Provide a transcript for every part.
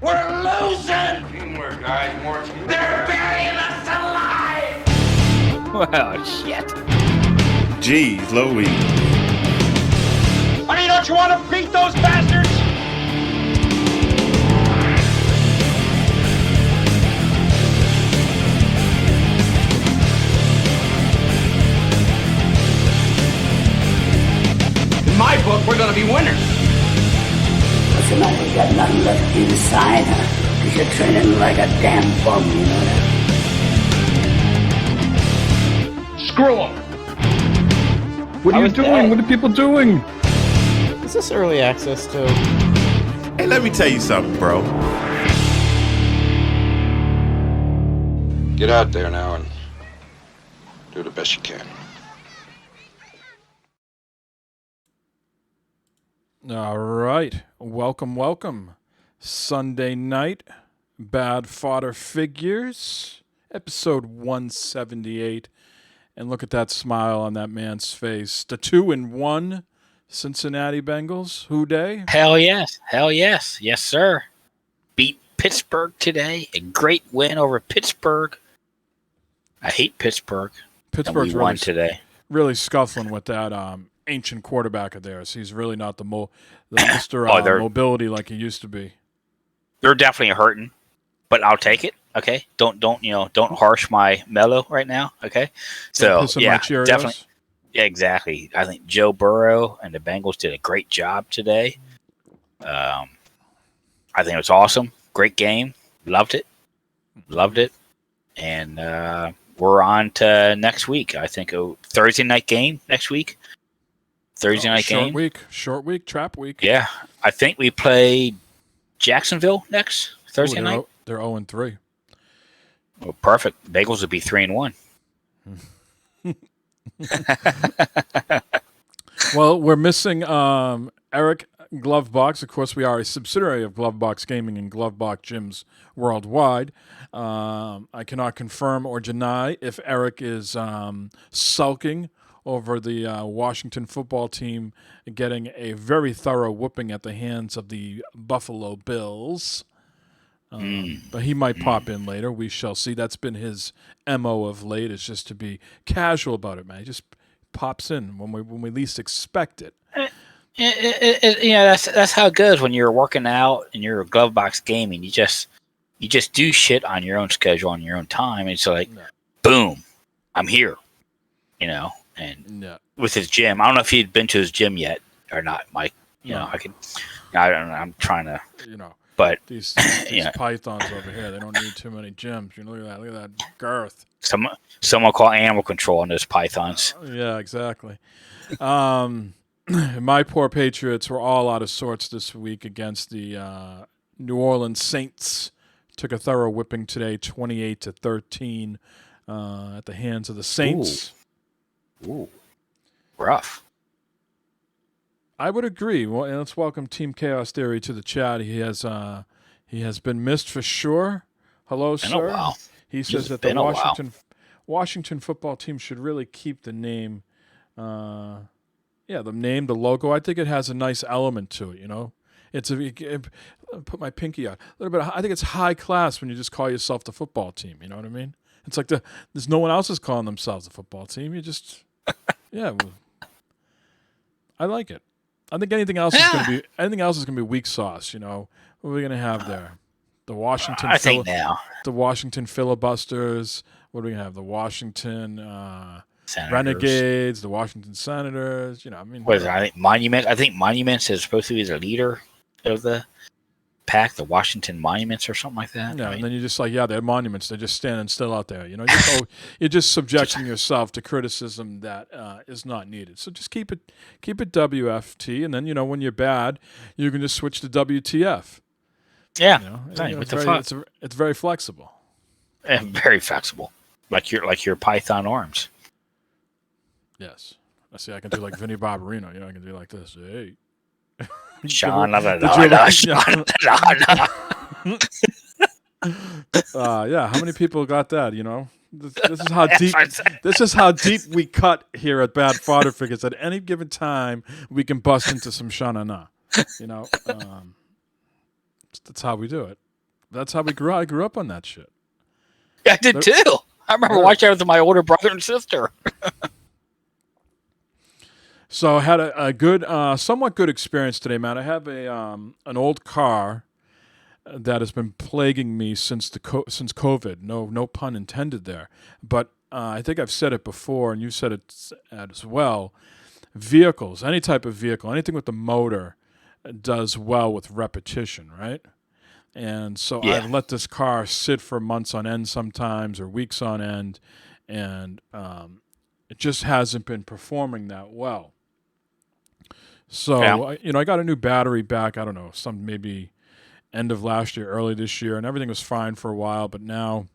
We're losing! Teamwork, guys. More teamwork. They're burying us alive! Well, shit. Jeez Louise. Honey, don't you want to beat those bastards? In my book, we're gonna be winners. What's the matter? You got nothing left inside, huh? Cause you're training like a damn bum, you know that? Screw them. What are you doing? What are people doing? Is this early access too? Hey, let me tell you something, bro. Get out there now and do the best you can. All right. Welcome. Sunday night, Bad Fodder Figures, episode 178. And look at that smile on that man's face. The 2-1 Cincinnati Bengals. Who day? Hell yes. Yes, sir. Beat Pittsburgh today. A great win over Pittsburgh. I hate Pittsburgh. Pittsburgh's won today. Really scuffling with that ancient quarterback of theirs. He's really not the Mr. Mobility like he used to be. They're definitely hurting, but I'll take it. Okay, don't harsh my mellow right now. Okay, so yeah, definitely, yeah, exactly. I think Joe Burrow and the Bengals did a great job today. I think it was awesome. Great game. Loved it, and we're on to next week. I think a Thursday night game next week. Thursday night game. Short week, trap week. Yeah, I think we play Jacksonville next Thursday night. They're 0-3. Well, perfect. Bagels would be 3-1. Well, we're missing Eric Glovebox. Of course, we are a subsidiary of Glovebox Gaming and Glovebox Gyms worldwide. I cannot confirm or deny if Eric is sulking over the Washington football team getting a very thorough whooping at the hands of the Buffalo Bills. But he might pop in later. We shall see. That's been his MO of late, is just to be casual about it, man. He just pops in when we least expect it. That's how it goes when you're working out and you're glove box gaming. You just do shit on your own schedule, on your own time. It's like, boom, I'm here, and with his gym. I don't know if he'd been to his gym yet or not, Mike. I don't know. I'm trying to, But these pythons over here, they don't need too many gyms. Look at that girth. Someone call animal control on those pythons. Yeah, exactly. My poor Patriots were all out of sorts this week against the New Orleans Saints. Took a thorough whipping today, 28-13, at the hands of the Saints. Ooh. Rough. I would agree. Well, and let's welcome Team Chaos Theory to the chat. He has been missed for sure. Hello, sir. He says that the Washington football team should really keep the name. The name, the logo. I think it has a nice element to it. It's put my pinky out a little bit. I think it's high class when you just call yourself the football team. You know what I mean? It's like there's no one else is calling themselves a football team. You just I like it. I think anything else is going to be weak sauce. What are we going to have there? The Washington. The Washington filibusters. What are we going to have? The Washington Renegades. The Washington Senators. What is it? I think Monument. I think Monuments is supposed to be the leader of the pack. The Washington Monuments or something like that. Yeah, and then you're just like, they're monuments. They're just standing still out there. You're just subjecting yourself to criticism that is not needed. So just keep it WFT, and then when you're bad, you can just switch to WTF. Yeah, it's very flexible. And very flexible, like your Python arms. Yes, I see. I can do like Vinny Barbarino. I can do like this. Hey. Sean. How many people got that? This is how deep. This is how deep we cut here at Bad Fodder Figures. At any given time, we can bust into some shanana. That's how we do it. That's how we grew up. I grew up on that shit. Yeah, I did too. I remember watching that with my older brother and sister. So I had a good, somewhat good experience today, man. I have an old car that has been plaguing me since since COVID. No pun intended there. But I think I've said it before, and you said it as well. Vehicles, any type of vehicle, anything with the motor, does well with repetition, right? And so Yeah. I've let this car sit for months on end sometimes, or weeks on end, and it just hasn't been performing that well. So I got a new battery back. I don't know, some maybe end of last year, early this year, and everything was fine for a while. But now,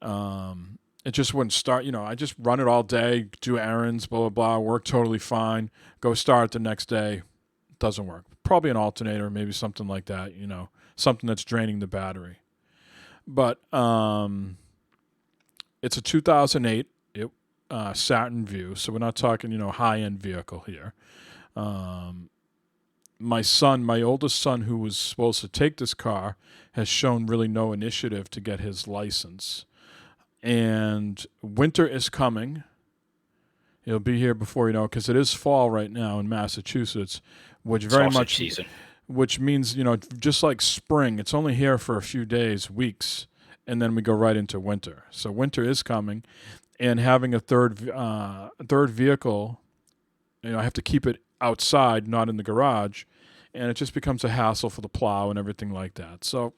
it just wouldn't start. I just run it all day, do errands, blah blah blah, work totally fine. Go start the next day, doesn't work. Probably an alternator, maybe something like that. Something that's draining the battery. But it's a 2008 Saturn Vue, so we're not talking high end vehicle here. My oldest son, who was supposed to take this car, has shown really no initiative to get his license. And winter is coming. He'll be here before because it is fall right now in Massachusetts, which very much season. Which means just like spring, it's only here for a few days, weeks, and then we go right into winter. So winter is coming, and having a third vehicle, I have to keep it outside, not in the garage, and it just becomes a hassle for the plow and everything like that. So,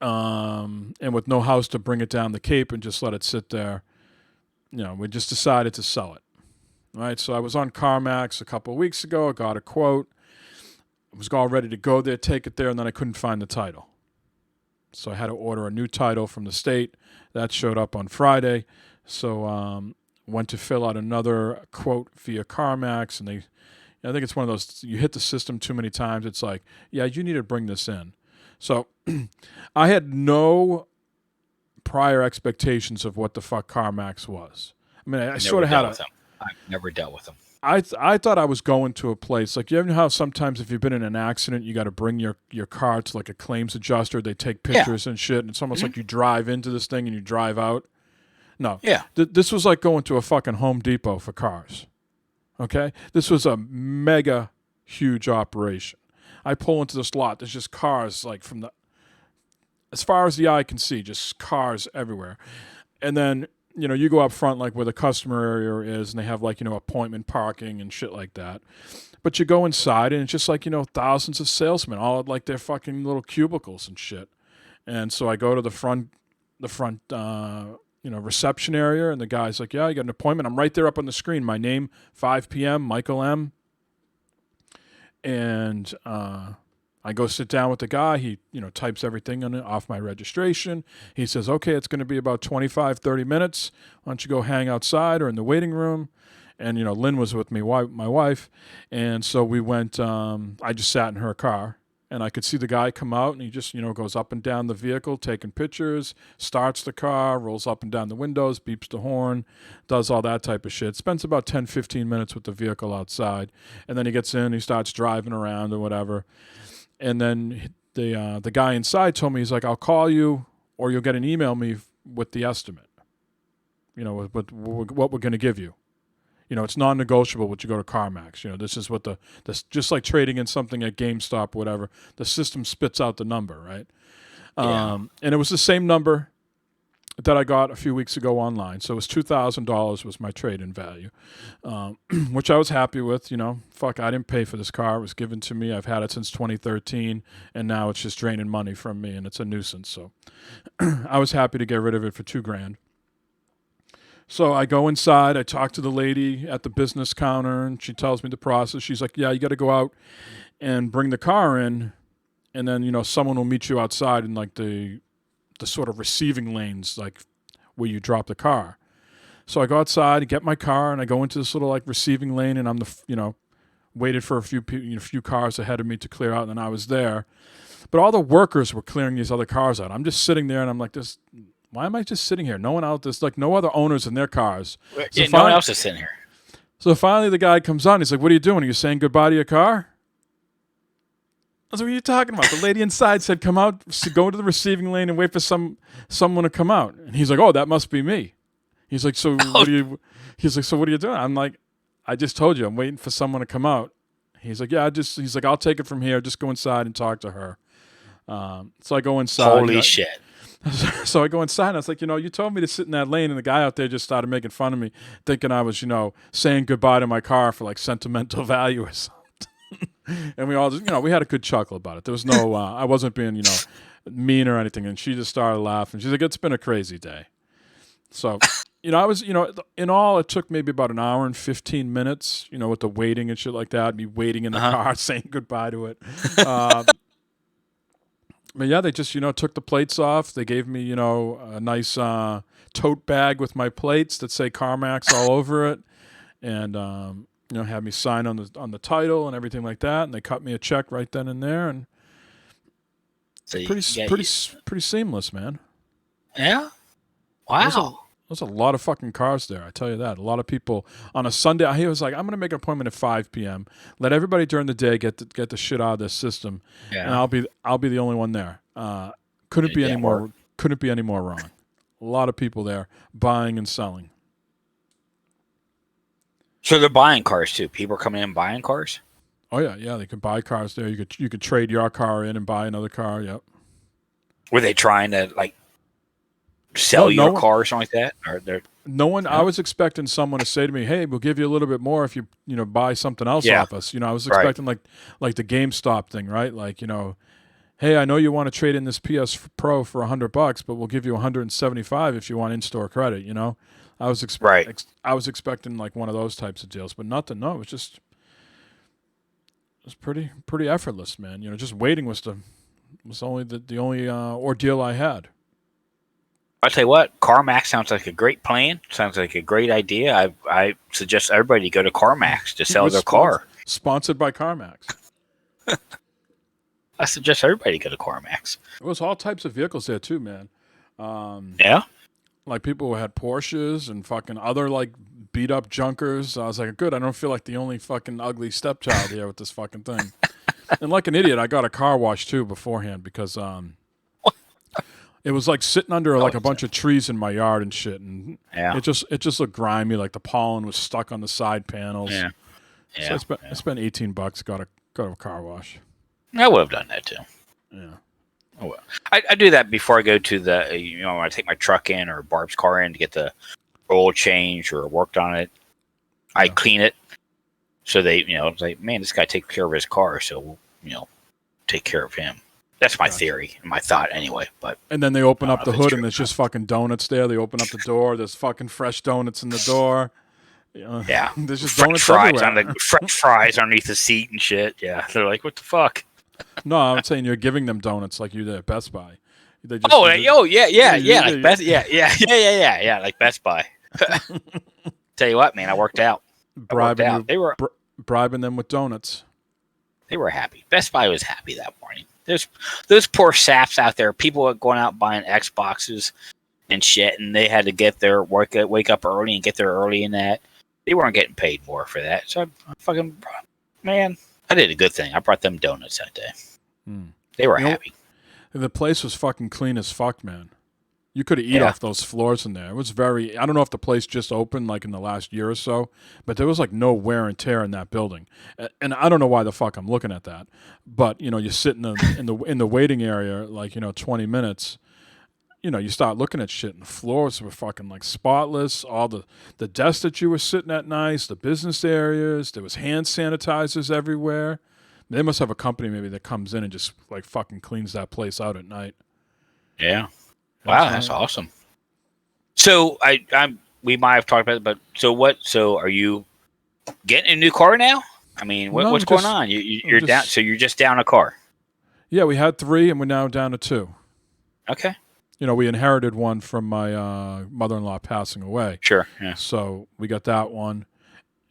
and with no house to bring it down the Cape and just let it sit there, we just decided to sell it. All right, so I was on CarMax a couple of weeks ago. I got a quote. I was all ready to go there, take it there, and then I couldn't find the title. So I had to order a new title from the state. That showed up on Friday. So went to fill out another quote via CarMax, and I think it's one of those, you hit the system too many times, it's like, yeah, you need to bring this in. So I had no prior expectations of what the fuck CarMax was. I mean, I sort of had I've never dealt with them. I thought I was going to a place like, you know how sometimes if you've been in an accident, you got to bring your car to like a claims adjuster. They take pictures and shit, and it's almost like you drive into this thing and you drive out. No. Yeah. This was like going to a fucking Home Depot for cars. Okay? This was a mega huge operation. I pull into this lot. There's just cars like as far as the eye can see, just cars everywhere. And then you go up front like where the customer area is, and they have like, appointment parking and shit like that. But you go inside, and it's just like, thousands of salesmen all at like their fucking little cubicles and shit. And so I go to the front, reception area, and the guy's like, yeah, you got an appointment. I'm right there up on the screen. My name, 5 p.m., Michael M. And I go sit down with the guy. He, types everything off my registration. He says, okay, it's going to be about 25, 30 minutes. Why don't you go hang outside or in the waiting room? And, Lynn was with me, my wife. And so we went, I just sat in her car. And I could see the guy come out, and he just, goes up and down the vehicle, taking pictures, starts the car, rolls up and down the windows, beeps the horn, does all that type of shit. Spends about 10, 15 minutes with the vehicle outside. And then he gets in, he starts driving around or whatever. And then the guy inside told me, he's like, I'll call you, or you'll get an email me with the estimate, with what we're going to give you. It's non-negotiable when you go to CarMax. This is what this just like trading in something at GameStop or whatever, the system spits out the number, right? Yeah. And it was the same number that I got a few weeks ago online. So it was $2,000 was my trade-in value, which I was happy with. Fuck, I didn't pay for this car. It was given to me. I've had it since 2013, and now it's just draining money from me, and it's a nuisance. So I was happy to get rid of it for $2,000. So I go inside, I talk to the lady at the business counter, and she tells me the process. She's like, yeah, you got to go out and bring the car in, and then, someone will meet you outside in like the sort of receiving lanes, like where you drop the car. So I go outside and get my car, and I go into this little like receiving lane, and I'm waited for a few cars ahead of me to clear out, and then I was there. But all the workers were clearing these other cars out. I'm just sitting there, and I'm like, why am I just sitting here? No one out. There's like no other owners in their cars. So no one else is sitting here. So finally the guy comes on. He's like, what are you doing? Are you saying goodbye to your car? was like, what are you talking about? The lady inside said, come out, go to the receiving lane and wait for someone to come out. And he's like, oh, that must be me. He's like, so what are you doing? I'm like, I just told you, I'm waiting for someone to come out. He's like, yeah, he's like, I'll take it from here. Just go inside and talk to her. So I go inside. Holy shit. So I go inside and I was like, you told me to sit in that lane, and the guy out there just started making fun of me, thinking I was, saying goodbye to my car for like sentimental value or something. And we all just, we had a good chuckle about it. There was no, I wasn't being, mean or anything. And she just started laughing. She's like, it's been a crazy day. So, I was, in all, it took maybe about an hour and 15 minutes, with the waiting and shit like that. Me waiting in the car, saying goodbye to it. But yeah, they just, took the plates off. They gave me, a nice tote bag with my plates that say CarMax all over it. And, had me sign on the title and everything like that. And they cut me a check right then and there. And So pretty seamless, man. Yeah? Wow. There's a lot of fucking cars there, I tell you that. A lot of people on a Sunday. He was like, I'm going to make an appointment at 5 p.m. Let everybody during the day get the shit out of this system, and I'll be the only one there. Couldn't be any more wrong. A lot of people there buying and selling. So they're buying cars too. People are coming in and buying cars? Oh yeah. They could buy cars there. You could trade your car in and buy another car. Yep. Were they trying to sell your car or something like that? Or no one. I was expecting someone to say to me, "Hey, we'll give you a little bit more if you buy something else off us." I was expecting like the GameStop thing, right? Like hey, I know you want to trade in this PS Pro for $100, but we'll give you $175 if you want in-store credit. I was I was expecting like one of those types of deals, but nothing. No, it was pretty effortless, man. Just waiting was only the only ordeal I had. I'll tell you what, CarMax sounds like a great plan. Sounds like a great idea. I suggest everybody go to CarMax to sell their car. Sponsored by CarMax. I suggest everybody go to CarMax. There was all types of vehicles there too, man. Yeah? Like people who had Porsches and fucking other like beat up junkers. I was like, good, I don't feel like the only fucking ugly stepchild here with this fucking thing. And like an idiot, I got a car wash too beforehand because it was like sitting under like a bunch of trees in my yard and shit, and it just looked grimy. Like the pollen was stuck on the side panels. Yeah. So I spent $18. Got a car wash. I would have done that too. Yeah. Oh well. I do that before I go to the when I take my truck in or Barb's car in to get the oil change or worked on it. I clean it so they it's like, man, this guy takes care of his car, so we'll take care of him. That's my theory, my thought anyway. But and then they open up the hood and there's just fucking donuts there. They open up the door. There's fucking fresh donuts in the door. Yeah, there's just French donuts fries everywhere. on the French fries underneath the seat and shit. Yeah, they're like, what the fuck? No, I'm saying you're giving them donuts like you did at Best Buy. They just, like Best Buy. Tell you what, man, I worked out. They were bribing them with donuts. They were happy. Best Buy was happy that morning. There's those poor saps out there. People are going out buying Xboxes and shit, and they had to get their wake up early and get there early and that. They weren't getting paid more for that. So I did a good thing. I brought them donuts that day. They were happy. The place was fucking clean as fuck, man. You could eat off those floors in there. It was I don't know if the place just opened like in the last year or so, but there was like no wear and tear in that building. And I don't know why the fuck I'm looking at that. But, you sit in the waiting area like, 20 minutes. You start looking at shit and the floors were fucking like spotless. All the desks that you were sitting at nice, the business areas, there was hand sanitizers everywhere. They must have a company maybe that comes in and just like fucking cleans that place out at night. Yeah. Wow, that's awesome. So we might have talked about it, but so are you getting a new car now? I mean, what's going on? You're down, so you're just down a car. Yeah, we had 3 and we're now down to 2. Okay. We inherited one from my mother-in-law passing away. Sure. Yeah. So we got that one.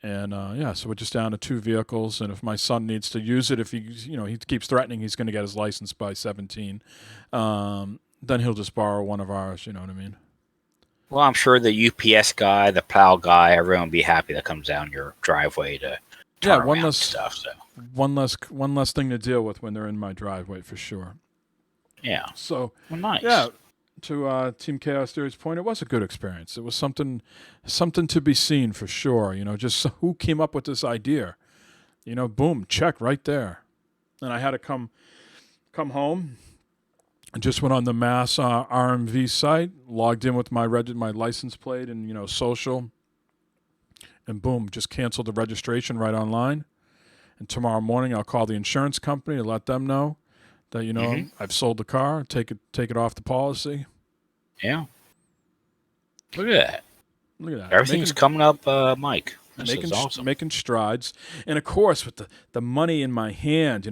And so we're just down to 2 vehicles. And if my son needs to use it, if he keeps threatening he's going to get his license by 17, then he'll just borrow one of ours. You know what I mean? Well, I'm sure the UPS guy, the plow guy, everyone will be happy that comes down your driveway to turnaround one less stuff. So one less thing to deal with when they're in my driveway for sure. yeah, So well, nice. yeah, to Team Chaos Theory's point, it was a good experience. It was something to be seen for sure. Just who came up with this idea. Boom, check right there. And I had to come home. I just went on the Mass RMV site, logged in with my license plate and social, and boom, just canceled the registration right online. And tomorrow morning, I'll call the insurance company to let them know that I've sold the car, take it off the policy. Yeah. Look at that. Look at that. Everything's coming up, Mike. This is awesome. Making strides, and of course with the money in my hand,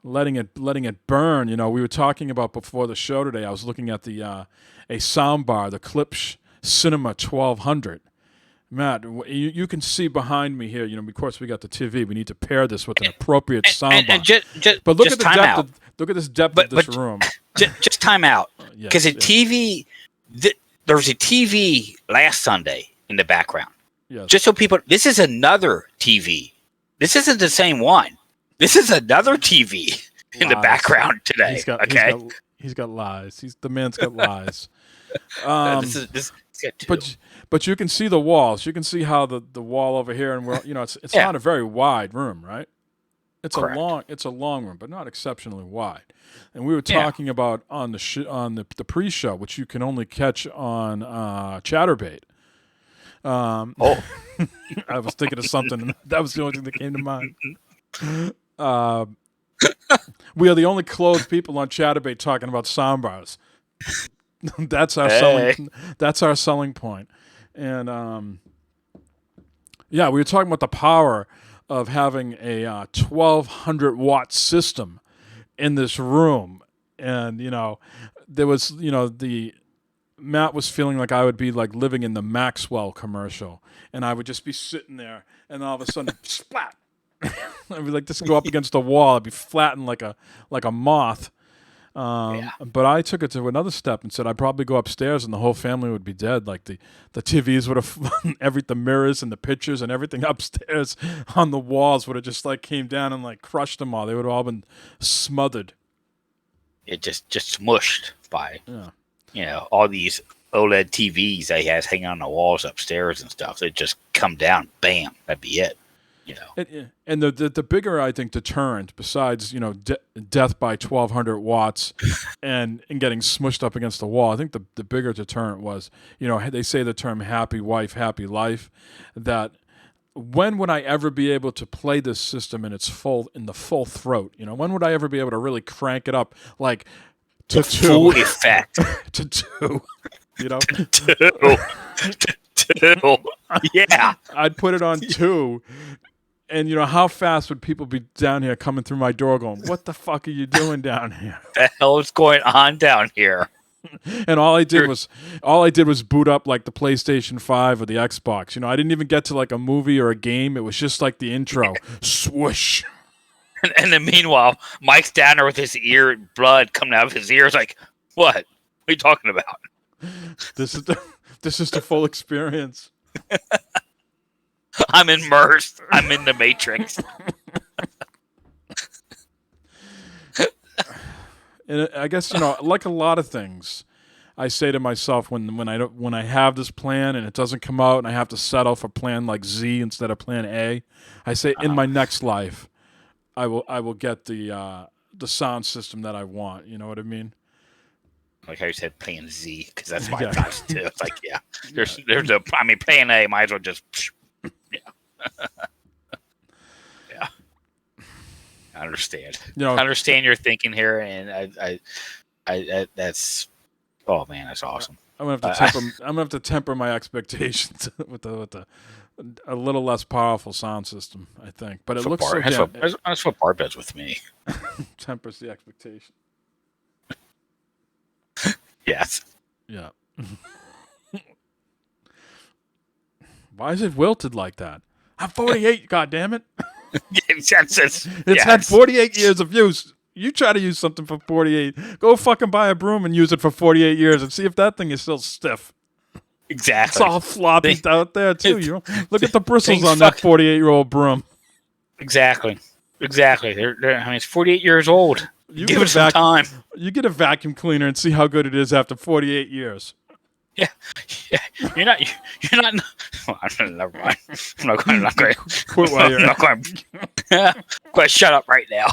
letting it burn. We were talking about before the show today. I was looking at the a sound bar, the Klipsch Cinema 1200. Matt, you can see behind me here. Of course we got the TV. We need to pair this with an appropriate sound bar. But look at the depth. Look at this depth of this room. Just time out, because TV. There was a TV last Sunday in the background. Yes. Just so people, this is another TV. This isn't the same one. This is another TV in the background today. He's got lies. The man's got lies. But you can see the walls. You can see how the wall over here, and it's not a very wide room, right? It's Correct. It's a long room, but not exceptionally wide. And we were talking about on the pre-show, which you can only catch on Chatterbait. I was thinking of something. That was the only thing that came to mind. We are the only clothed people on Chatterbait talking about soundbars. That's our selling point. And we were talking about the power of having a 1200 watt system in this room, and there was Matt was feeling like I would be like living in the Maxwell commercial, and I would just be sitting there, and all of a sudden, splat! I'd be like, just go up against the wall. I'd be flattened like a moth. But I took it to another step and said I'd probably go upstairs and the whole family would be dead. Like the TVs would have the mirrors and the pictures and everything upstairs on the walls would have just like came down and like crushed them all. They would have all been smothered. It just smushed by all these OLED TVs they has hanging on the walls upstairs and stuff. They'd just come down, bam, that'd be it. And the bigger, I think, deterrent, besides death by 1200 watts and getting smushed up against the wall, I think the bigger deterrent was they say the term happy wife, happy life. That when would I ever be able to play this system in the full throat? When would I ever be able to really crank it up like to full effect to two? To two. Yeah, I'd put it on 2. And how fast would people be down here coming through my door going, what the fuck are you doing down here? The hell is going on down here? And all I did was boot up like the PlayStation 5 or the Xbox. I didn't even get to like a movie or a game. It was just like the intro. Swoosh. And then meanwhile, Mike's down there with his blood coming out of his ears like, what? What are you talking about? This is the full experience. I'm immersed. I'm in the Matrix. And I guess like a lot of things, I say to myself when I have this plan and it doesn't come out and I have to settle for plan like Z instead of plan A, I say in my next life, I will get the sound system that I want. You know what I mean? Like how you said plan Z, because that's my thoughts too. It's like plan A might as well just. Yeah. I understand. I understand your thinking here, and I that's. Oh man, that's awesome. I'm gonna have to temper my expectations with a little less powerful sound system, I think. But it looks that's what Bart does with me. Tempers the expectation. Yes. Yeah. Why is it wilted like that? I'm 48, goddammit. It's had 48 years of use. You try to use something for 48. Go fucking buy a broom and use it for 48 years and see if that thing is still stiff. Exactly. It's all floppy out there too. You look at the bristles Things on that 48-year-old broom. Exactly. They're, I mean, it's 48 years old. You Give get it some time. You get a vacuum cleaner and see how good it is after 48 years. Yeah. You're not. Oh, never mind. I'm not going. Quit while you're I'm not going. Quite shut up right now.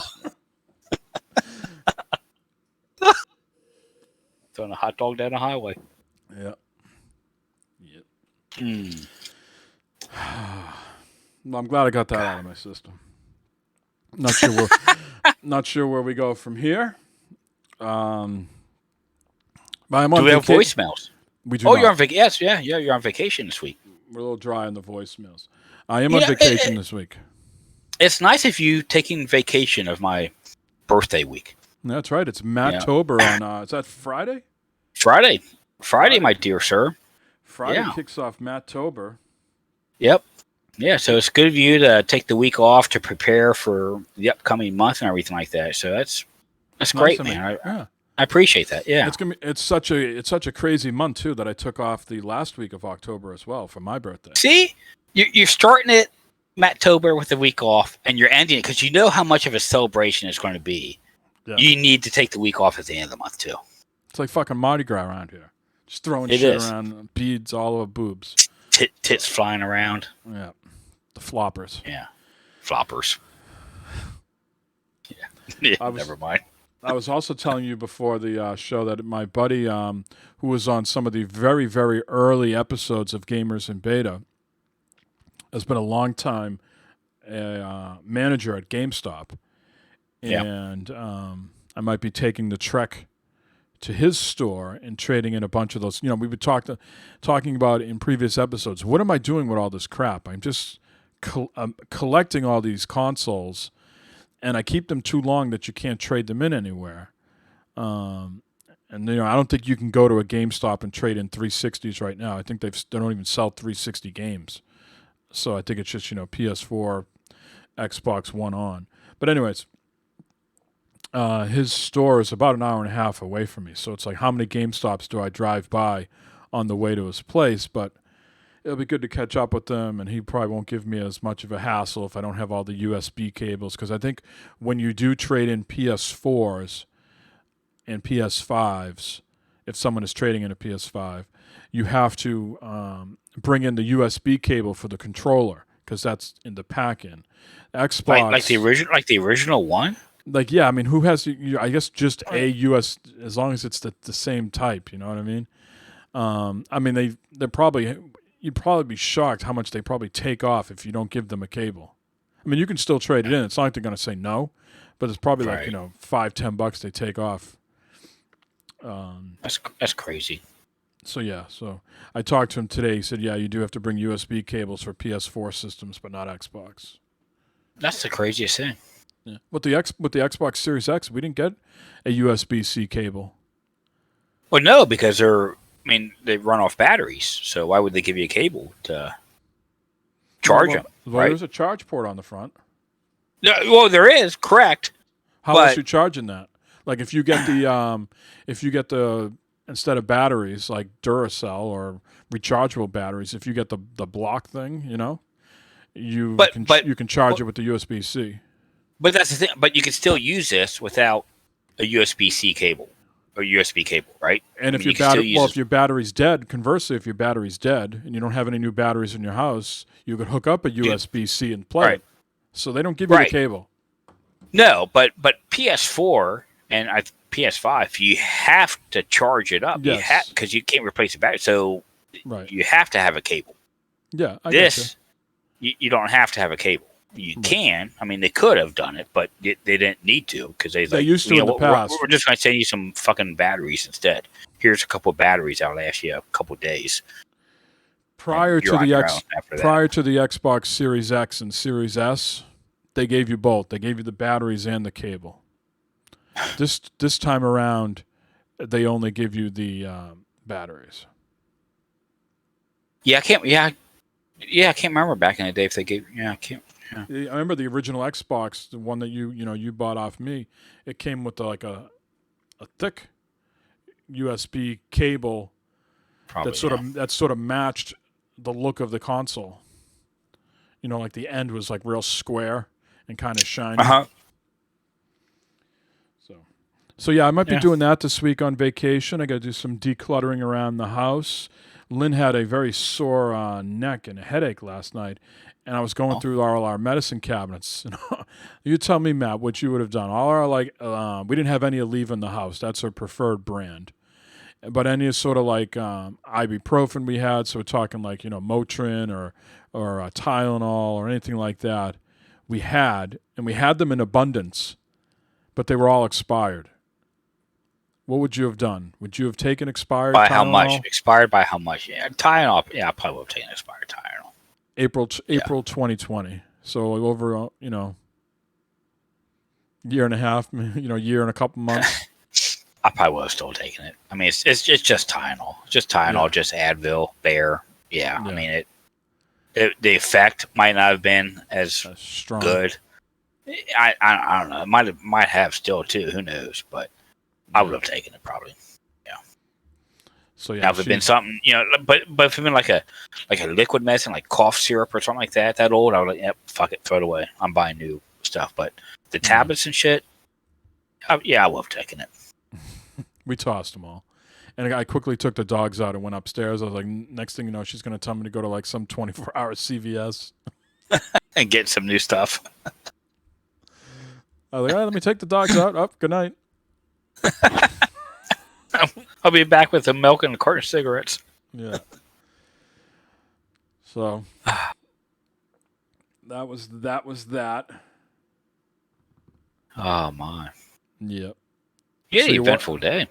Throwing a hot dog down the highway. Yeah. Well, I'm glad I got that out of my system. Not sure where we go from here. But I'm on Do we have voicemails? We do. Oh, not. you're on vacation. Yes, yeah, you're on vacation this week. We're a little dry on the voicemails. I am on vacation this week. It's nice of you taking vacation of my birthday week. That's right. It's Matttober on. Is that Friday? Friday, my dear sir. Friday kicks off Matttober. Yep. Yeah, so it's good of you to take the week off to prepare for the upcoming month and everything like that. So that's great, nice, man. I appreciate that. Yeah, it's such a crazy month too that I took off the last week of October as well for my birthday. See, you're starting it Matttober with the week off, and you're ending it because you know how much of a celebration it's going to be. Yeah. You need to take the week off at the end of the month too. It's like fucking Mardi Gras around here. Just throwing shit around, beads all over boobs. Tits flying around. Yeah. The floppers. Yeah. Floppers. Yeah. Never mind. I was also telling you before the show that my buddy, who was on some of the very, very early episodes of Gamers in Beta, has been a long time manager at GameStop. And I might be taking the trek to his store and trading in a bunch of those. You know, we've been talking about in previous episodes. What am I doing with all this crap? I'm just collecting all these consoles, and I keep them too long that you can't trade them in anywhere. And I don't think you can go to a GameStop and trade in 360s right now. I think they don't even sell 360 games. So I think it's just PS4, Xbox One on. But anyways. His store is about an hour and a half away from me, so it's like, how many GameStops do I drive by on the way to his place? But it'll be good to catch up with them, and he probably won't give me as much of a hassle if I don't have all the USB cables, because I think when you do trade in PS4s and PS5s, if someone is trading in a PS5, you have to bring in the USB cable for the controller, because that's in the pack-in. Xbox, like the original one. Like, yeah, I mean, who has, I guess, just a US, as long as it's the same type, you know what I mean? I mean, they're probably, you'd probably be shocked how much they probably take off if you don't give them a cable. I mean, you can still trade it in. It's not like they're going to say no, but it's probably like, $5-10 they take off. That's crazy. So I talked to him today. He said, yeah, you do have to bring USB cables for PS4 systems, but not Xbox. That's the craziest thing. Yeah. With the Xbox Series X, we didn't get a USB-C cable. Well, no, because they run off batteries. So why would they give you a cable to charge them? Well, there's a charge port on the front. No, well, there is, correct. How else are you charging that? Like if you get the instead of batteries like Duracell or rechargeable batteries, if you get the block thing, you can charge it with the USB-C. But that's the thing. But you can still use this without a USB-C cable or USB cable, right? And if your battery's dead, conversely, if your battery's dead and you don't have any new batteries in your house, you could hook up a USB-C and play. Right. So they don't give you the cable. No, but PS4 and PS5, you have to charge it up. Yes. Because you can't replace the battery. So you have to have a cable. Yeah. You don't have to have a cable. You can. I mean, they could have done it, but they didn't need to because they used to in the past. We're just going to send you some fucking batteries instead. Here's a couple of batteries that'll last you a couple of days. Prior to the Xbox Series X and Series S, they gave you both. They gave you the batteries and the cable. This time around, they only give you the batteries. Yeah, I can't. Yeah, I can't remember back in the day if they gave. Yeah, I can't. Yeah. I remember the original Xbox, the one that you bought off me. It came with a thick USB cable Probably. that sort of matched the look of the console. You know, like the end was like real square and kind of shiny. Uh-huh. So yeah, I might be doing that this week on vacation. I got to do some decluttering around the house. Lynn had a very sore neck and a headache last night, and I was going through all our medicine cabinets. You tell me, Matt, what you would have done. All our we didn't have any Aleve in the house. That's our preferred brand. But any sort of like ibuprofen we had, so we're talking like Motrin or Tylenol or anything like that, we had them in abundance, but they were all expired. What would you have done? Would you have taken expired by Tylenol? how much? Expired by how much? Yeah, Tylenol. Yeah, I probably would have taken expired Tylenol. April 2020. So over year and a half, year and a couple months. I probably would have still taken it. I mean, it's just Tylenol, just Advil, Bayer. Yeah, I mean the effect might not have been as strong. Good. I don't know. It might have still too. Who knows? But I would have taken it probably. Yeah. So yeah, now if it'd been something, but if it'd been like a liquid medicine, like cough syrup or something like that old, I would like, fuck it, throw it away. I'm buying new stuff. But the tablets and shit, I would have taken it. We tossed them all. And I quickly took the dogs out and went upstairs. I was like, next thing you know, she's going to tell me to go to like some 24-hour CVS. And get some new stuff. I was like, all right, let me take the dogs out. Oh, good night. I'll be back with the milk and a carton of cigarettes. Yeah. So that was that. Oh my. Yep. Yeah, so eventful day.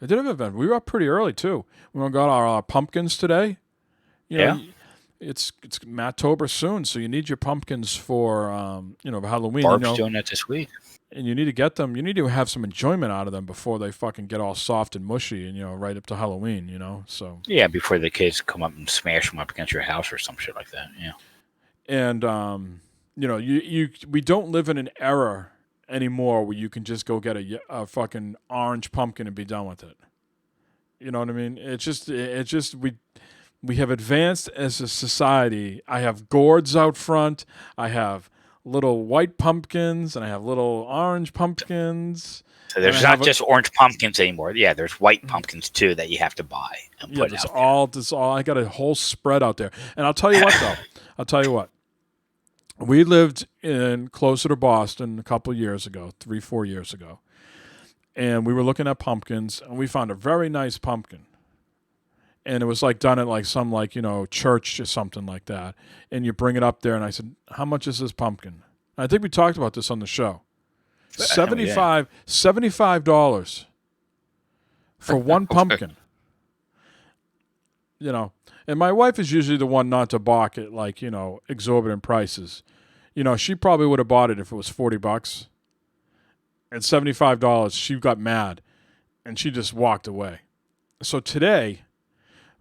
I did have an event. We were up pretty early too. We got our pumpkins today. It's Matt-tober soon, so you need your pumpkins for Halloween. Barb's doing that this week. And you need to get them. You need to have some enjoyment out of them before they fucking get all soft and mushy, and right up to Halloween. So yeah, before the kids come up and smash them up against your house or some shit like that. Yeah. And we don't live in an era anymore where you can just go get a fucking orange pumpkin and be done with it. You know what I mean? It's just we have advanced as a society. I have gourds out front. I have little white pumpkins and I have little orange pumpkins. So there's not just orange pumpkins anymore. Yeah, there's white pumpkins too that you have to buy and put out there's all. I got a whole spread out there. And I'll tell you what though. We lived closer to Boston a couple of years ago, 3-4 years ago. And we were looking at pumpkins and we found a very nice pumpkin. And it was like done at like some church or something like that. And you bring it up there and I said, how much is this pumpkin? And I think we talked about this on the show. $75 for one pumpkin. And my wife is usually the one not to balk at exorbitant prices. She probably would have bought it if it was $40. At $75, she got mad and she just walked away. So today,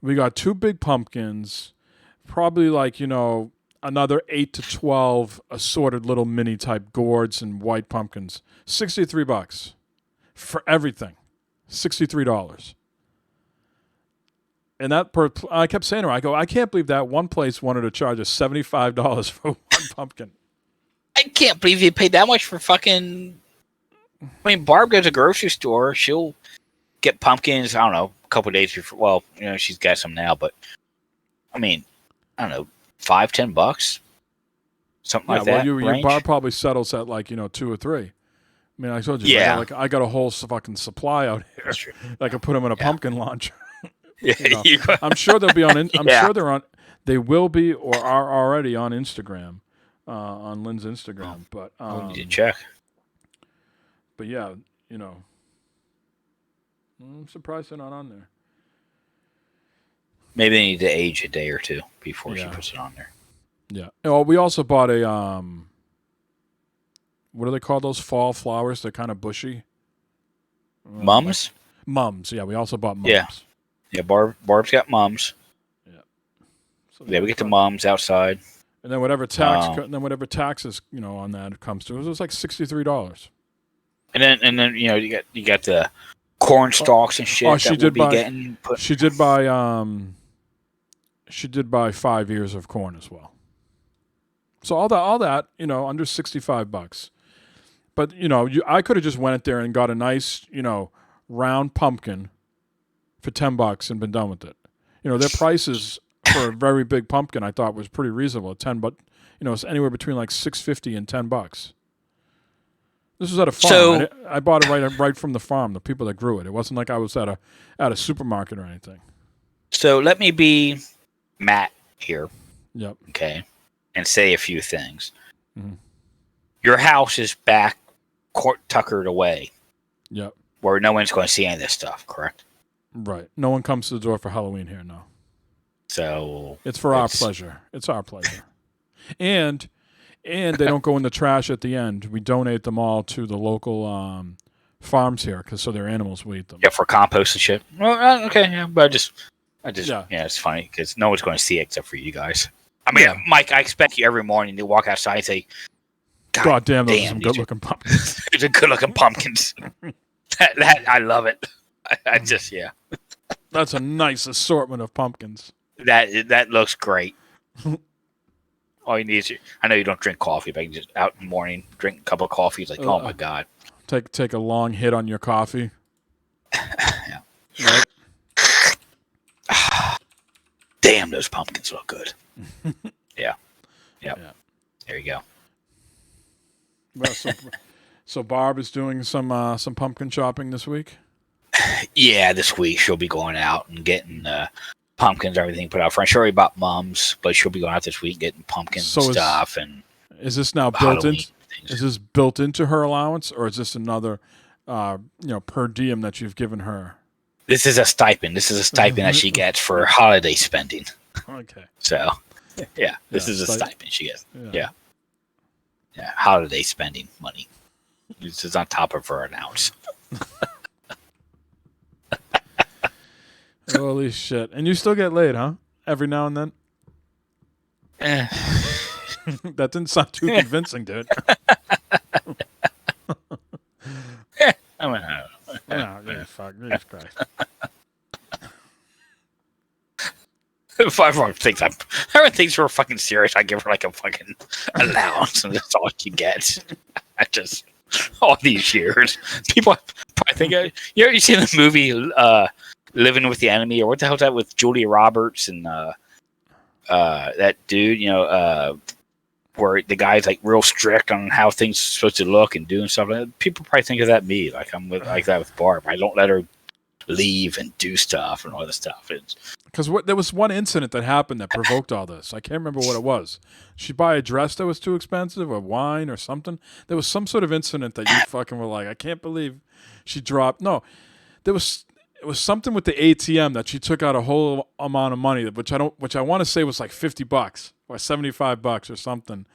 we got 2 big pumpkins, probably another 8 to 12 assorted little mini type gourds and white pumpkins. $63 for everything. $63. And I kept saying to her, I can't believe that one place wanted to charge us $75 for one pumpkin. I can't believe you paid that much for fucking. I mean, Barb goes to the grocery store. She'll get pumpkins. I don't know, a couple of days before. Well, she's got some now, but I mean, I don't know, $5-10, something like that. Well, your bar probably settles at 2 or 3. I mean, I told you, yeah. I got a whole fucking supply out here. That's true. I could put them in a pumpkin launcher. Yeah, I'm sure they'll be on. I'm sure they're on. They will be or are already on Instagram, on Lynn's Instagram. But I need to check. But yeah, I'm surprised they're not on there. Maybe they need to age a day or two before she puts it on there. Yeah. Oh, we also bought a what do they call those fall flowers? They're kind of bushy. Mums? Mums. Yeah, we also bought mums. Yeah. Yeah, Barb's got mums. Yeah. So we get the mums outside. And then whatever taxes on that comes to, it was like $63. And then you got the corn stalks and shit. Oh, she that did we'll be buy. getting put. She did buy. She did buy 5 ears of corn as well. So all that, under $65. But I could have just went there and got a nice, round pumpkin for $10 and been done with it. Their prices for a very big pumpkin I thought was pretty reasonable. It's anywhere between like $6.50 and $10. This was at a farm. So- I bought it right from the farm. The people that grew it. It wasn't like I was at a supermarket or anything. So let me be Matt here, Yep. okay, and say a few things. Mhm. Your house is back, tuckered away, Yep. where no one's going to see any of this stuff, correct? Right. No one comes to the door for Halloween here. No. So It's for our pleasure. It's our pleasure. And they don't go in the trash at the end. We donate them all to the local farms here so their animals will eat them. Yeah, for compost and shit. Well, okay, yeah, but I just, Yeah. it's funny because no one's going to see it except for you guys. I mean, Yeah. Mike, I expect you every morning to walk outside and say, God damn, those are some these are- good-looking pumpkins. These are good-looking pumpkins. that I love it. I just, yeah, That's a nice assortment of pumpkins. that looks great. All you need is, I know you don't drink coffee, but you can just out in the morning drink a couple of coffees. Like, oh my god, Take a long hit on your coffee. Yeah. Right? damn, those pumpkins look good. Yeah, yep. Yeah. There you go. Well, so Barb is doing some pumpkin shopping this week. Yeah, this week she'll be going out and getting pumpkins, everything put out front. She already bought mums, but she'll be going out this week getting pumpkins So and is- stuff and Is this now built Halloween in? things. Is this built into her allowance, or is this another, per diem that you've given her? This is a stipend. This is a stipend that she gets for holiday spending. Okay. So, yeah, this Yeah, is a stipend. stipend she gets. Yeah. Holiday spending money. This is on top of her allowance. Holy shit! And you still get laid, huh? Every now and then. Eh. That didn't sound too convincing, dude. I mean, I don't know. Oh, yeah, fuck. Jesus Christ. If everyone thinks we're fucking serious, I give her like a fucking allowance, and that's all she gets. I just all these years, people probably think you seen the movie Living with the Enemy, or what the hell's that with Julia Roberts and that dude, where the guy's like real strict on how things are supposed to look and do and stuff. People probably think of that me, like I'm with like that with Barb. I don't let her leave and do stuff and all this stuff. Because there was one incident that happened that provoked all this. I can't remember what it was. She buy a dress that was too expensive, or wine, or something. There was some sort of incident that you fucking were like, I can't believe she dropped. No, it was something with the ATM that she took out a whole amount of money, which I want to say was like $50 or $75 or something.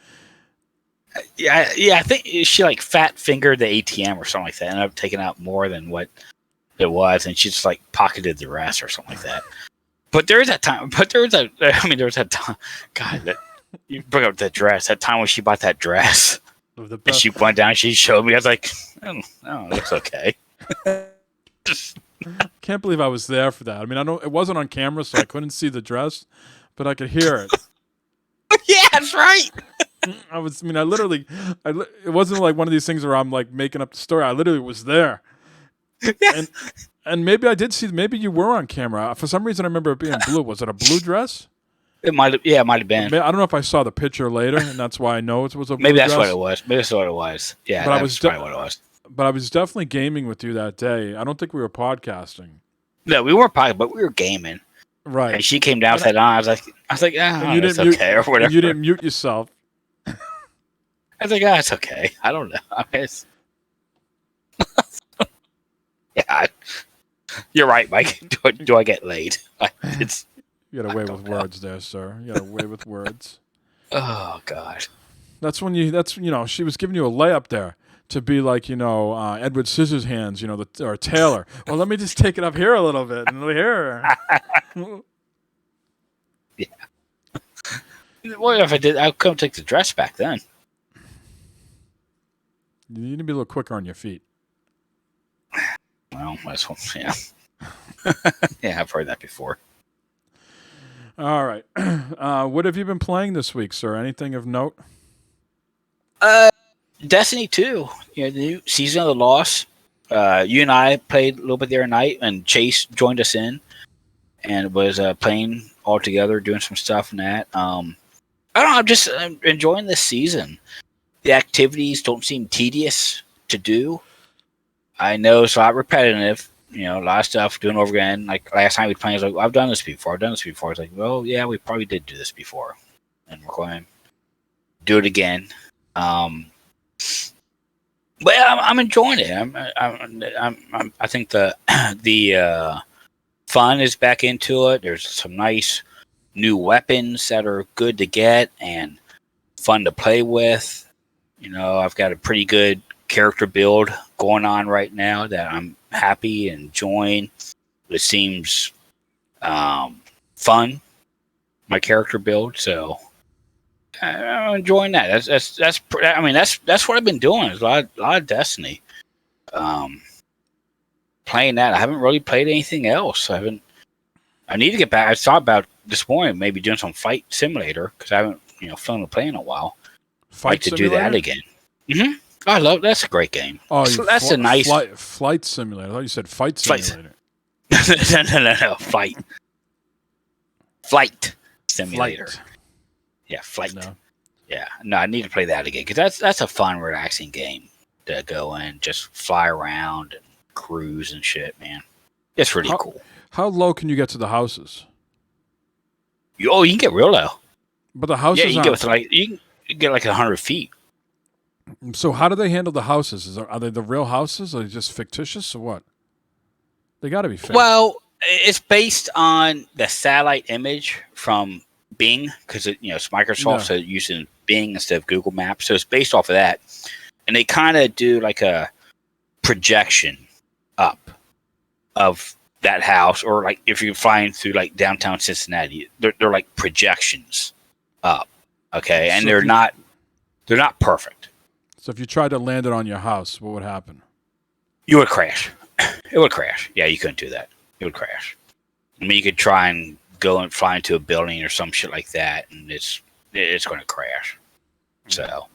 Yeah. I think she like fat fingered the ATM or something like that. Ended up taking out more than what it was, and she just like pocketed the rest or something like that. But there was that time. There was that time. God, you bring up the dress. That time when she bought that dress, The and best, she went down. She showed me. I was like, oh, that's okay. can't believe I was there for that. I mean, it wasn't on camera, so I couldn't see the dress, but I could hear it. Yeah, that's right. It wasn't like one of these things where I'm like making up the story. I literally was there. And maybe I did see, maybe you were on camera. For some reason, I remember it being blue. Was it a blue dress? It might have. Yeah, it might have been. I don't know if I saw the picture later, and that's why I know it was a blue Maybe that's dress. what it was. Maybe that's what it was. Yeah, But I that was was probably what it was. But I was definitely gaming with you that day. I don't think we were podcasting. No, we weren't probably, but we were gaming. Right. And she came down with that on. I was like, And you it's didn't okay or whatever. And you didn't mute yourself. I was like, it's okay. I don't know. I mean, yeah, you're right, Mike. Do I get laid? It's You got away with words there, sir. You got away with words. oh god. That's when she was giving you a layup there to be like, Edward Scissorhands, or Taylor. Well, let me just take it up here a little bit and here. Yeah. What if I did? I'll come take the dress back then. You need to be a little quicker on your feet. Well, that's what, yeah. Yeah, I've heard that before. All right. What have you been playing this week, sir? Anything of note? Destiny 2, the new Season of the Lost. You and I played a little bit the other night, and Chase joined us in and was playing all together, doing some stuff and that. I don't know, I'm enjoying this season. The activities don't seem tedious to do. I know it's a lot repetitive, a lot of stuff doing over again. Like last time we played, I was like, well, I've done this before. It's like, well, yeah, we probably did do this before. And we're going to do it again. But I'm enjoying it. I think the fun is back into it. There's some nice new weapons that are good to get and fun to play with. I've got a pretty good character build going on right now that I'm happy and enjoying. It seems fun, my character build. So I'm enjoying that. That's what I've been doing. Is a lot of Destiny. Playing that. I haven't really played anything else. I need to get back. I thought about this morning maybe doing some Fight Simulator because I haven't filmed and playing in a while. Fight to do that again. Mm-hmm. That's a great game. Oh, that's a nice flight simulator. I thought you said fight simulator. No. Flight simulator. Flight. Yeah, Flight. No. Yeah, no, I need to play that again because that's a fun, relaxing game to go and just fly around and cruise and shit, man. It's really cool. How low can you get to the houses? You can get real low. But the houses, you can get like 100 feet. So how do they handle the houses? Are they the real houses? Or are they just fictitious or what? They got to be fake. Well, it's based on the satellite image from Bing because it's Microsoft, so using Bing instead of Google Maps. So it's based off of that, and they kind of do like a projection up of that house, or like if you're flying through like downtown Cincinnati, they're like projections up. Okay, and they're not perfect. So if you tried to land it on your house, what would happen? You would crash. It would crash. Yeah, you couldn't do that. It would crash. I mean, you could try and go and fly into a building or some shit like that, and it's going to crash. So,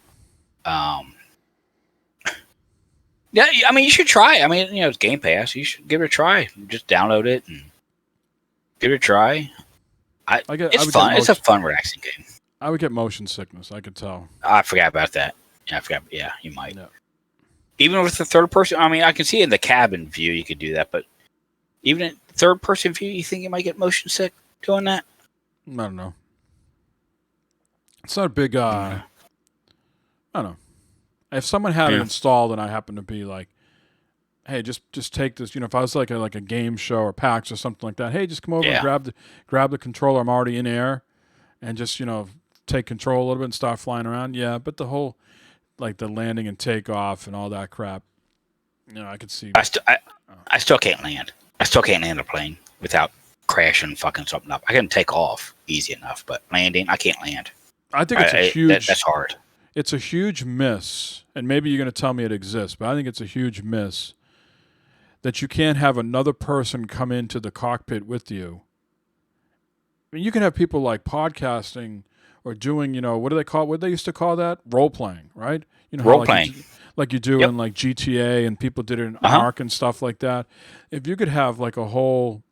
yeah, I mean, you should try. I mean, it's Game Pass. You should give it a try. Just download it and give it a try. It's fun. It's a fun, relaxing game. I would get motion sickness. I could tell. I forgot about that. Yeah, I forgot. Yeah, you might. No. Even with the third person, I mean, I can see in the cabin view you could do that, but even in third person view, you think you might get motion sick doing that? I don't know. It's not a big. I don't know. If someone had it installed and I happen to be like, hey, just take this. If I was like a game show or PAX or something like that, hey, just come over and grab the controller. I'm already in air, and just take control a little bit and start flying around. Yeah, but the whole like the landing and takeoff and all that crap, I could see. I still can't land. I still can't land a plane without crashing and fucking something up. I can take off easy enough, but landing, I can't land. I think it's a huge. That's hard. It's a huge miss, and maybe you're going to tell me it exists, but I think it's a huge miss that you can't have another person come into the cockpit with you. I mean, you can have people like podcasting or doing, what do they call? What they used to call that? Role playing, right? Role playing, like you do in like GTA, and people did it in Ark and stuff like that. If you could have like a whole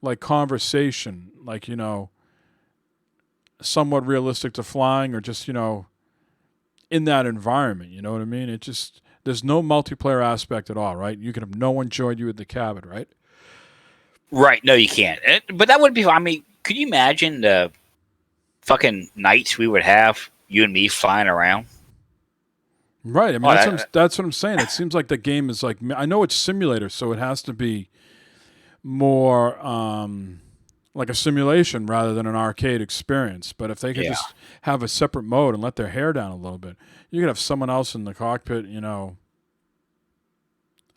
like conversation, like somewhat realistic to flying, or just in that environment, you know what I mean? It just there's no multiplayer aspect at all, right? You can have no one join you in the cabin, right? Right. No, you can't. But that would be. I mean, could you imagine the fucking nights we would have, you and me flying around? Right. I mean, that's what I'm saying. It seems like the game is like, I know it's simulator, so it has to be more like a simulation rather than an arcade experience. But if they could just have a separate mode and let their hair down a little bit, you could have someone else in the cockpit. I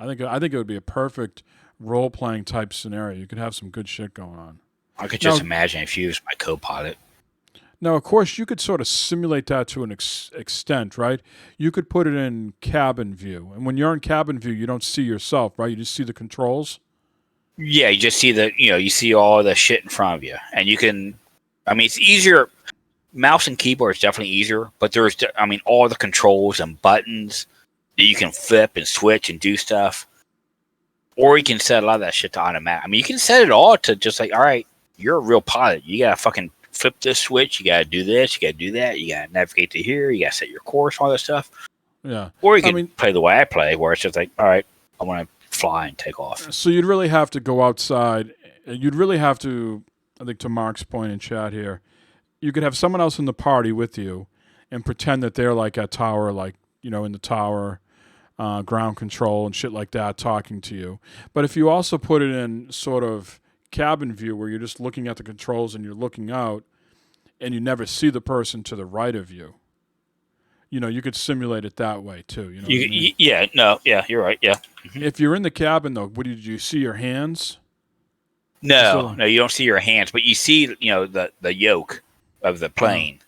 think it would be a perfect role playing type scenario. You could have some good shit going on. I could just imagine if you was my co-pilot. Now, of course, you could sort of simulate that to an extent, right? You could put it in cabin view, and when you're in cabin view, you don't see yourself, right? You just see the controls. Yeah, you just see you see all the shit in front of you, and you can. I mean, it's easier. Mouse and keyboard is definitely easier, but there's, I mean, all the controls and buttons that you can flip and switch and do stuff, or you can set a lot of that shit to automatic. I mean, you can set it all to just like, all right, you're a real pilot. You gotta fucking flip this switch. You gotta do this. You gotta do that. You gotta navigate to here. You gotta set your course, all that stuff. Yeah. Or you can play the way I play, where it's just like, all right, I want to fly and take off. So you'd really have to go outside. You'd really have to, I think, to Mark's point in chat here, you could have someone else in the party with you and pretend that they're like at tower, like, in the tower, ground control and shit like that, talking to you. But if you also put it in sort of cabin view where you're just looking at the controls and you're looking out and you never see the person to the right of you, you could simulate it that way too. What I mean? Yeah, you're right. Yeah. Mm-hmm. If you're in the cabin though, did you see your hands? No, you don't see your hands, but you see, the yoke of the plane,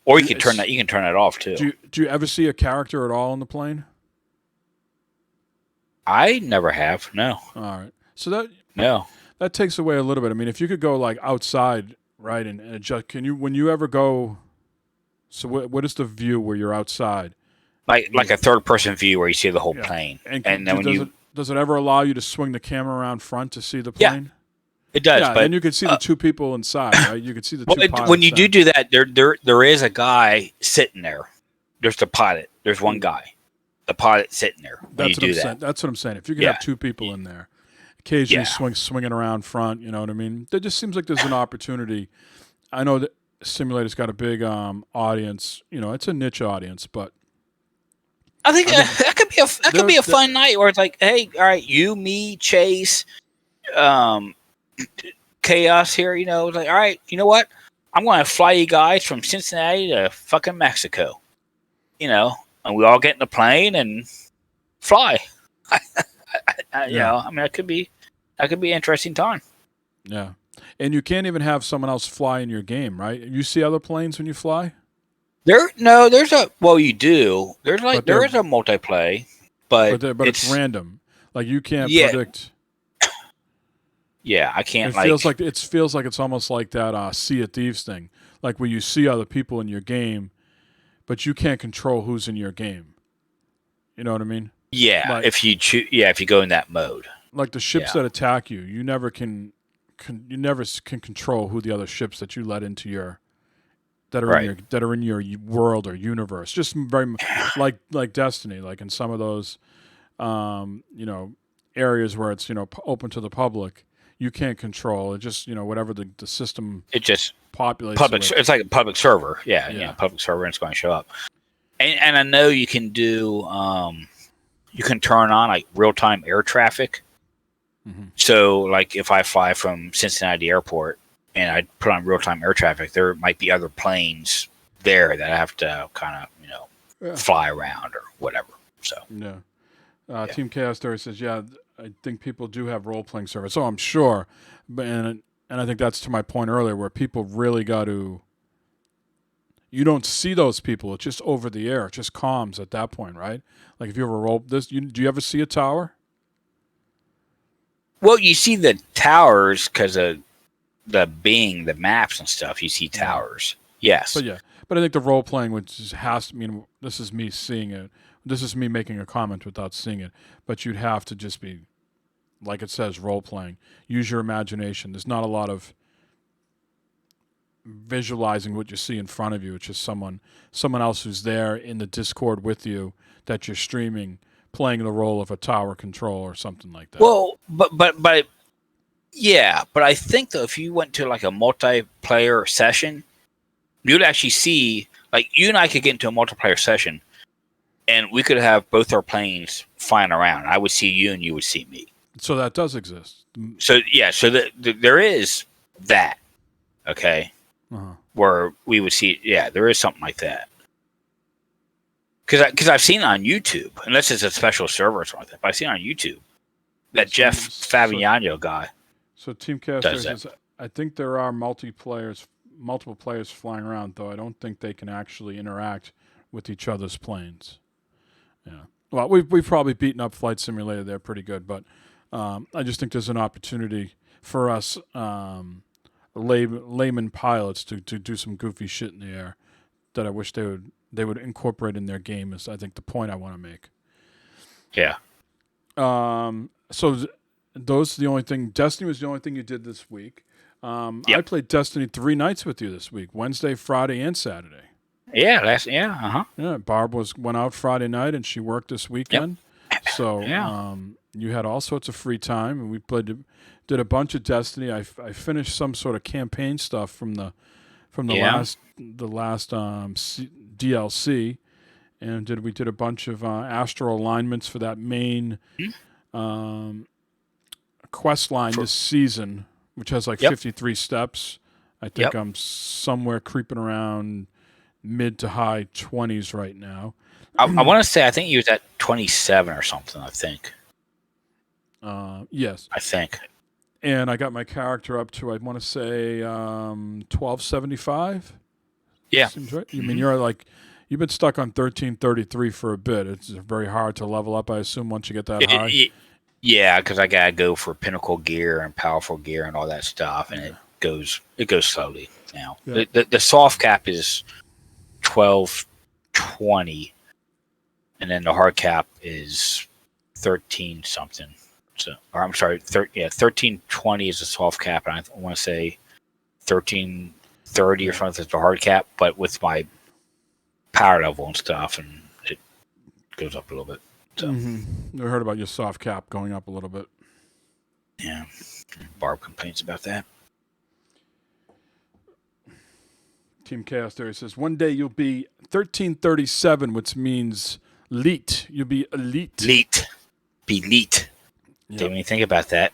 or you can turn that. You can turn that off too. Do you ever see a character at all on the plane? I never have. No. All right. So that takes away a little bit. I mean, if you could go like outside, right, and adjust. When you ever go? So what is the view where you're outside? Like a third person view where you see the whole plane, and then does it ever allow you to swing the camera around front to see the plane? Yeah. It does, yeah, but and you could see the two people inside, right? You could see the two pilots. When you do that, there is a guy sitting there. There's the pilot. There's one guy, the pilot sitting there. That's what I'm saying. If you could have two people in there, occasionally swinging around front, you know what I mean? It just seems like there's an opportunity. I know that Simulator's got a big audience. It's a niche audience, but I think that could be a fun night where it's like, hey, all right, you, me, Chase, Chaos here, like, all right, you know what? I'm going to fly you guys from Cincinnati to fucking Mexico, and we all get in the plane and fly. I mean, that could be an interesting time. Yeah. And you can't even have someone else fly in your game, right? You see other planes when you fly? You do. There is a multiplayer, but it's random. Like you can't predict. Yeah, I can't. It feels like it's almost like that Sea of Thieves thing, like where you see other people in your game, but you can't control who's in your game. You know what I mean? Yeah, if you go in that mode, like the ships that attack you, you never can control who the other ships that you let into your that are in your world or universe. Just very like Destiny, like in some of those areas where it's open to the public. You can't control it. Just whatever the system. It just populates. It's like a public server. Yeah. Public server, and it's going to show up. And I know you can do. You can turn on like real time air traffic. Mm-hmm. So like if I fly from Cincinnati Airport and I put on real time air traffic, there might be other planes there that I have to kind of fly around or whatever. So Team Chaos Story says, I think people do have role-playing servers. Oh, I'm sure. And I think that's to my point earlier where people really got to... You don't see those people. It's just over the air. It just comms at that point, right? Like if you ever do you ever see a tower? Well, you see the towers because of the maps and stuff. You see towers. Yes. But I think the role-playing has to mean... This is me seeing it. This is me making a comment without seeing it, but you'd have to just be, like it says, role-playing. Use your imagination. There's not a lot of visualizing what you see in front of you. It's just someone else who's there in the Discord with you that you're streaming, playing the role of a tower control or something like that. Well, but I think though if you went to like a multiplayer session, you'd actually see, like, you and I could get into a multiplayer session. And we could have both our planes flying around. I would see you, and you would see me. So that does exist. So there is that. Okay, where we would see. Yeah, there is something like that. Because I've seen it on YouTube, unless it's a special server or something like that. But I've seen it on YouTube that Jeff Fabiano guy. So Team Caster says, I think there are multiplayer multiple players flying around, though I don't think they can actually interact with each other's planes. Yeah. Well, we've probably beaten up Flight Simulator there pretty good, but I just think there's an opportunity for us layman pilots to do some goofy shit in the air that I wish they would incorporate in their game. Is I think the point I want to make. Yeah. So those are the only thing. Destiny was the only thing you did this week. Yep. I played Destiny 3 nights with you this week: Wednesday, Friday, and Saturday. Yeah. Yeah, Barb went out Friday night and she worked this weekend. So you had all sorts of free time, and we did a bunch of Destiny. I finished some sort of campaign stuff from the last DLC, and we did a bunch of astral alignments for that main quest line this season, which has like 53 steps. I think I'm somewhere creeping around mid to high 20s right now. I want to say I think he was at 27 or something. I think. Yes. I think. And I got my character up to, I want to say 1275. Yeah. Seems right. I mean, you've been stuck on 1333 for a bit. It's very hard to level up, I assume, once you get that high. Yeah, because I gotta go for pinnacle gear and powerful gear and all that stuff, and it goes slowly now. Yeah. The soft cap is 1220, and then the hard cap is 13 something. So, or I'm sorry, 1320 is the soft cap, and I want to say 1330 or something is the hard cap. But with my power level and stuff, and it goes up a little bit. So. I heard about your soft cap going up a little bit. Yeah, Barb complains about that. Team Chaos Theory says, one day you'll be 1337, which means elite. You'll be elite. Be elite. Yep. Didn't even think about that.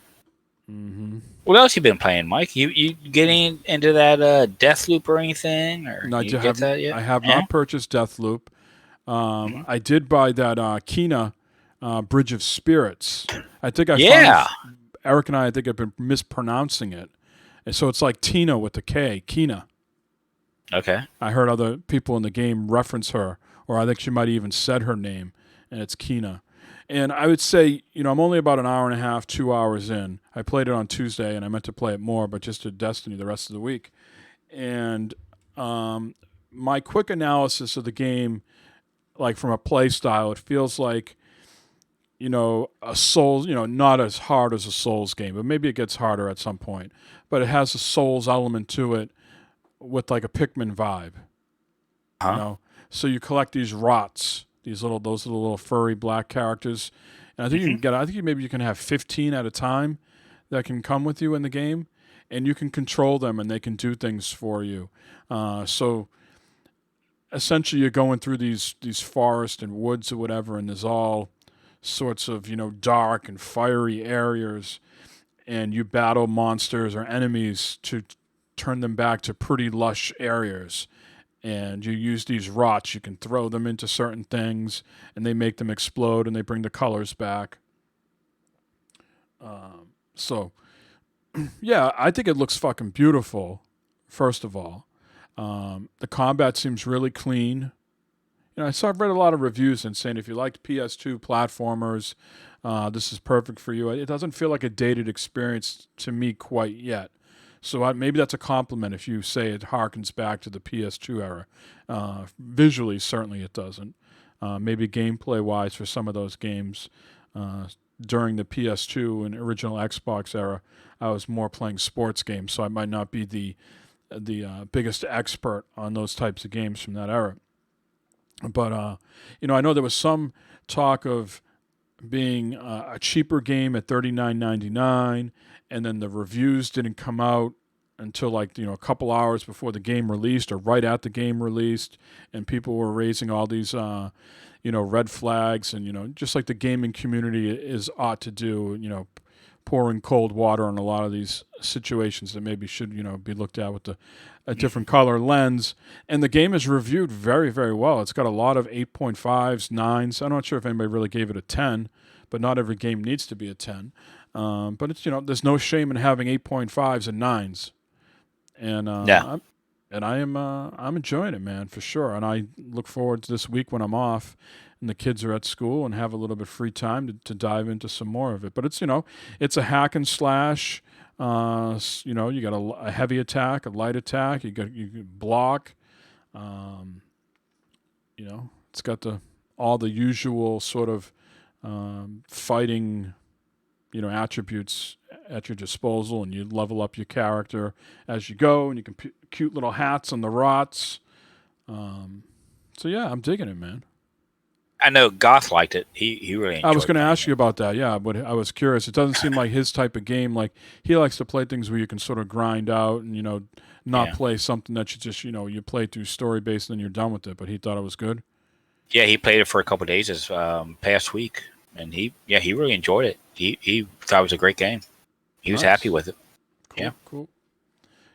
Mm-hmm. What else you been playing, Mike? You getting into that Deathloop or anything? Or No, you get that yet? I have not purchased Deathloop. I did buy that Kina Bridge of Spirits. I think Eric and I think have been mispronouncing it. And so it's like Tina with the K, Kina. Okay. I heard other people in the game reference her, or I think she might have even said her name, and it's Kina. And I would say, I'm only about an hour and a half, 2 hours in. I played it on Tuesday, and I meant to play it more, but just did Destiny the rest of the week. And my quick analysis of the game, like from a play style, it feels like, a Souls, not as hard as a Souls game, but maybe it gets harder at some point. But it has a Souls element to it with like a Pikmin vibe. So you collect these rots, those little furry black characters, and I think you can have 15 at a time that can come with you in the game, and you can control them and they can do things for you. So essentially, you're going through these forests and woods or whatever, and there's all sorts of dark and fiery areas, and you battle monsters or enemies to turn them back to pretty lush areas. And you use these rots. You can throw them into certain things, and they make them explode, and they bring the colors back. I think it looks fucking beautiful, first of all. The combat seems really clean. I've read a lot of reviews and saying if you liked PS2 platformers, this is perfect for you. It doesn't feel like a dated experience to me quite yet. So maybe that's a compliment if you say it harkens back to the PS2 era. Visually, certainly it doesn't. Maybe gameplay-wise for some of those games during the PS2 and original Xbox era, I was more playing sports games, so I might not be the biggest expert on those types of games from that era. But, I know there was some talk of being a cheaper game at $39.99, and then the reviews didn't come out until a couple hours before the game released or right at the game released, and people were raising all these red flags, and just like the gaming community ought to do, pouring cold water on a lot of these situations that maybe should be looked at with a different color lens. And the game is reviewed very, very well. It's got a lot of 8.5s, 9s. I'm not sure if anybody really gave it a 10, but not every game needs to be a 10. But it's there's no shame in having 8.5s and 9s. And and I'm enjoying it, man, for sure. And I look forward to this week when I'm off and the kids are at school and have a little bit of free time to dive into some more of it. But it's it's a hack and slash. You got a heavy attack, a light attack. You block. It's got all the usual sort of fighting, attributes at your disposal, and you level up your character as you go, and you can cute little hats on the rots. So yeah, I'm digging it, man. I know Goth liked it. He really enjoyed it. I was going to ask you about that, yeah, but I was curious. It doesn't seem like his type of game. Like, he likes to play things where you can sort of grind out and, not play something that you just, you play through story-based and then you're done with it, but he thought it was good. Yeah, he played it for a couple of days this past week, and he really enjoyed it. He thought it was a great game. He was happy with it. Cool.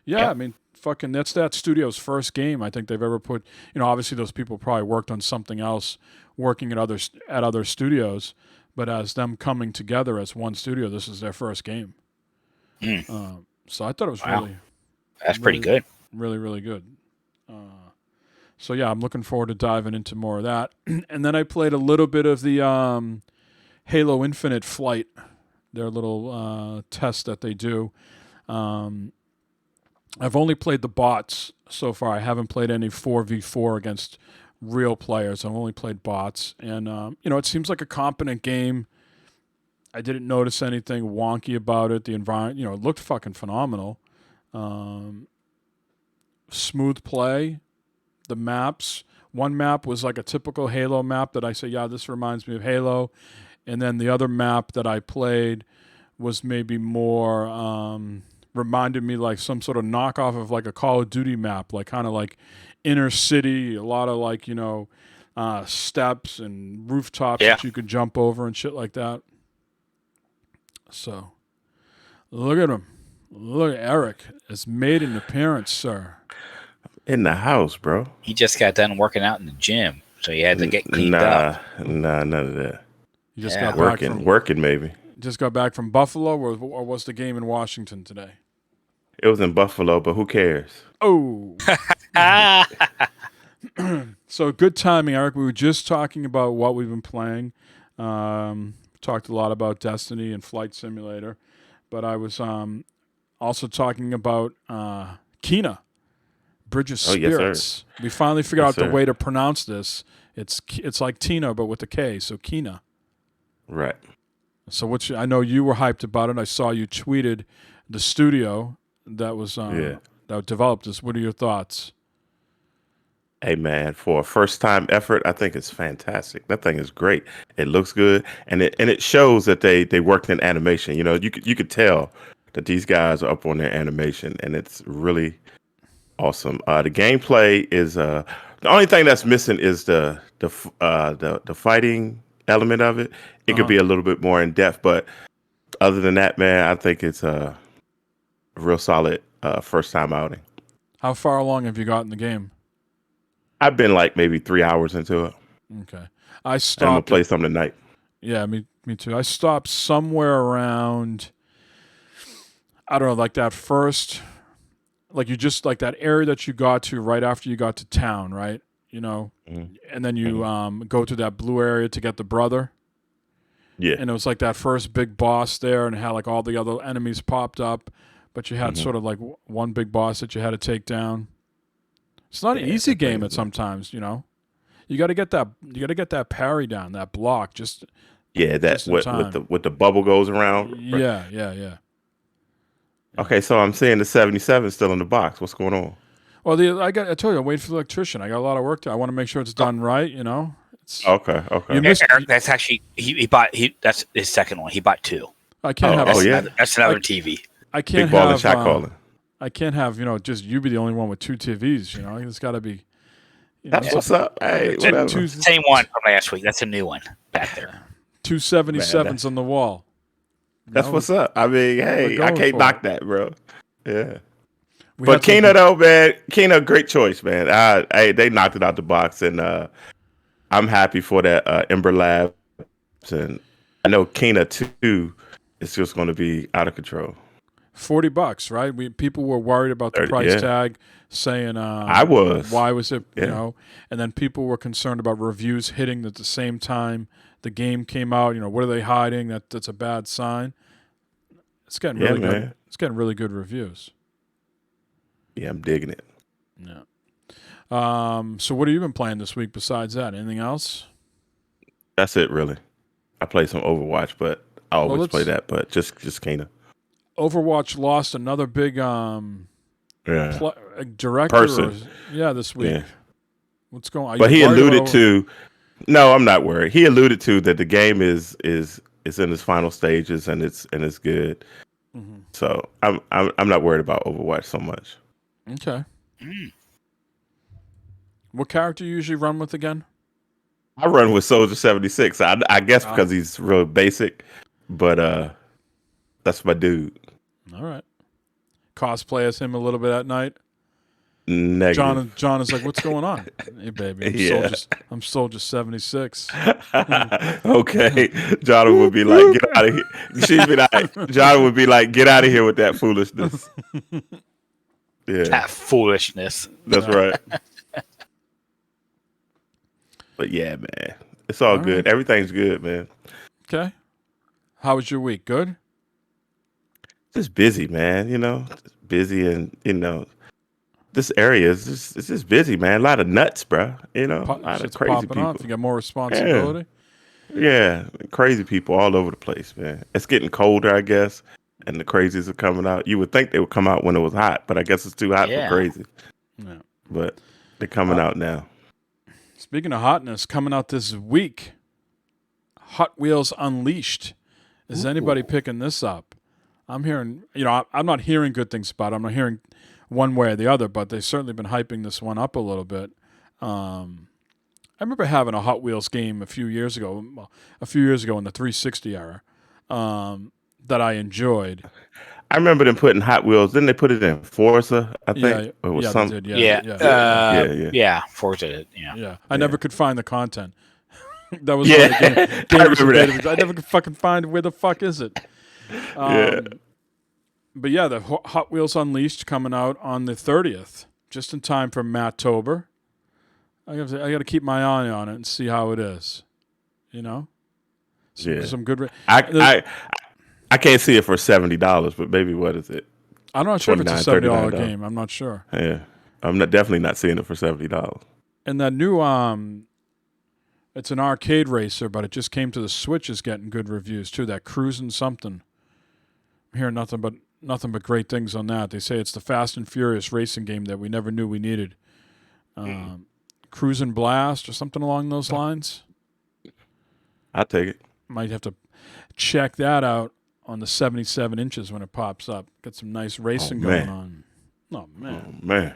Yeah, I mean, fucking, that's that studio's first game I think they've ever put. Obviously those people probably worked on something else, working at other studios, but as them coming together as one studio, this is their first game. So I thought it was that's pretty good. Really, really good. So yeah, I'm looking forward to diving into more of that. And then I played a little bit of the Halo Infinite Flight, their little test that they do. I've only played the bots so far. I haven't played any 4v4 against real players. I've only played bots. And, it seems like a competent game. I didn't notice anything wonky about it. The environment, it looked fucking phenomenal. Smooth play. The maps. One map was like a typical Halo map that I say, yeah, this reminds me of Halo. And then the other map that I played was maybe more, reminded me like some sort of knockoff of like a Call of Duty map, like kind of like inner city, a lot of like, steps and rooftops that you could jump over and shit like that. So, look at him. Look, Eric has made an appearance, sir. In the house, bro. He just got done working out in the gym, so he had to get cleaned up. Nah, none of that. You just got working maybe. Just got back from Buffalo, or was the game in Washington today? It was in Buffalo, but who cares? Oh. So good timing, Eric. We were just talking about what we've been playing. Talked a lot about Destiny and Flight Simulator, but I was also talking about Kena, Bridge of Spirits. Yes, we finally figured out the way to pronounce this. It's like Tina, but with a K, so Kena. Right. So I know you were hyped about it. I saw you tweeted the studio that was that developed this. What are your thoughts? Hey man, for a first time effort, I think it's fantastic. That thing is great. It looks good, and it shows that they worked in animation. You could tell that these guys are up on their animation, and it's really awesome. The gameplay is the only thing that's missing is the fighting element of it. It could be a little bit more in depth, but other than that, man, I think it's a real solid first time outing. How far along have you got in the game? I've been like maybe 3 hours into it. Okay. I stopped. I'm gonna play some tonight. Yeah, me too. I stopped somewhere around, I don't know, like that first, like you just like that area that you got to right after you got to town, right? And then you go to that blue area to get the brother. Yeah. And it was like that first big boss there, and it had like all the other enemies popped up, but you had sort of like one big boss that you had to take down. It's not an easy game at sometimes, You got to get that parry down, that block. Just with the bubble goes around. Yeah. Okay, so I'm seeing the 77 still in the box. What's going on? Well, I told you, I'm waiting for the electrician. I got a lot of work to. I want to make sure it's done right. Okay. You missed, Eric, that's actually that's his second one. He bought two. I can't have. That's another TV. I can't Big ball have. and shot calling. I can't have just you be the only one with two TVs. It's got to be. That's what's up. Hey, whatever. Same one from last week. That's a new one back there. 277s on the wall. That's what's up. I mean, hey, I can't knock that, bro. Yeah. But Kena though, man, great choice, man. They knocked it out the box, and I'm happy for that. Ember Labs, and I know Kena 2 is just going to be out of control. $40, right? People were worried about the 30, price yeah. tag, saying, I was. why was it, Yeah. you know? And then people were concerned about reviews hitting at the same time the game came out. You know, what are they hiding? That's a bad sign. It's getting Yeah, really man. good. It's getting really good reviews. Yeah, I'm digging it. Yeah. So what have you been playing this week besides that? Anything else? That's it, really. I play some Overwatch, but I always play that. But just kind of Overwatch lost another big yeah director. person. This week. Yeah. What's going on? But he alluded to. No, I'm not worried. He alluded to that the game is in its final stages and it's good. Mm-hmm. So I'm not worried about Overwatch so much. Okay. What character you usually run with again? I run with Soldier 76. I guess because he's real basic, but that's my dude. All right. Cosplay as him a little bit at night. Negative. John is like, what's going on? Hey, baby, I'm Soldier 76. Okay. John would be like, get out of here. She'd be like, John would be like, get out of here with that foolishness. Yeah. That foolishness. That's right. But yeah, man. It's all good. Right. Everything's good, man. Okay. How was your week? Good? Just busy, man. You know, just busy and, this area is just busy, man. A lot of nuts, bro. You know, a lot of crazy people. Off. You got more responsibility. Yeah, crazy people all over the place, man. It's getting colder, I guess, and the crazies are coming out. You would think they would come out when it was hot, but I guess it's too hot for crazy. Yeah. But they're coming out now. Speaking of hotness, coming out this week, Hot Wheels Unleashed. Is anybody picking this up? I'm hearing, I'm not hearing good things about it. I'm not hearing one way or the other, but they've certainly been hyping this one up a little bit. I remember having a Hot Wheels game a few years ago in the 360 era that I enjoyed. I remember them putting Hot Wheels. Didn't they put it in Forza? I think it was some. They did. Yeah. Forza did. Yeah. I never could find the content. That was one of the game. I remember that. I never could fucking find where the fuck is it. But yeah, the Hot Wheels Unleashed coming out on the 30th, just in time for Mattober. I got to keep my eye on it and see how it is. Some good. I can't see it for $70, but maybe what is it? I'm not sure if it's a $70 game. I'm not sure. Yeah, I'm definitely not seeing it for $70. And that new it's an arcade racer, but it just came to the Switch. Is getting good reviews too. That Cruisin' something. I'm hearing nothing but great things on that. They say it's the Fast and Furious racing game that we never knew we needed. Cruisin' Blast or something along those lines. I'll take it. Might have to check that out on the 77 inches when it pops up. Got some nice racing going on. Oh man.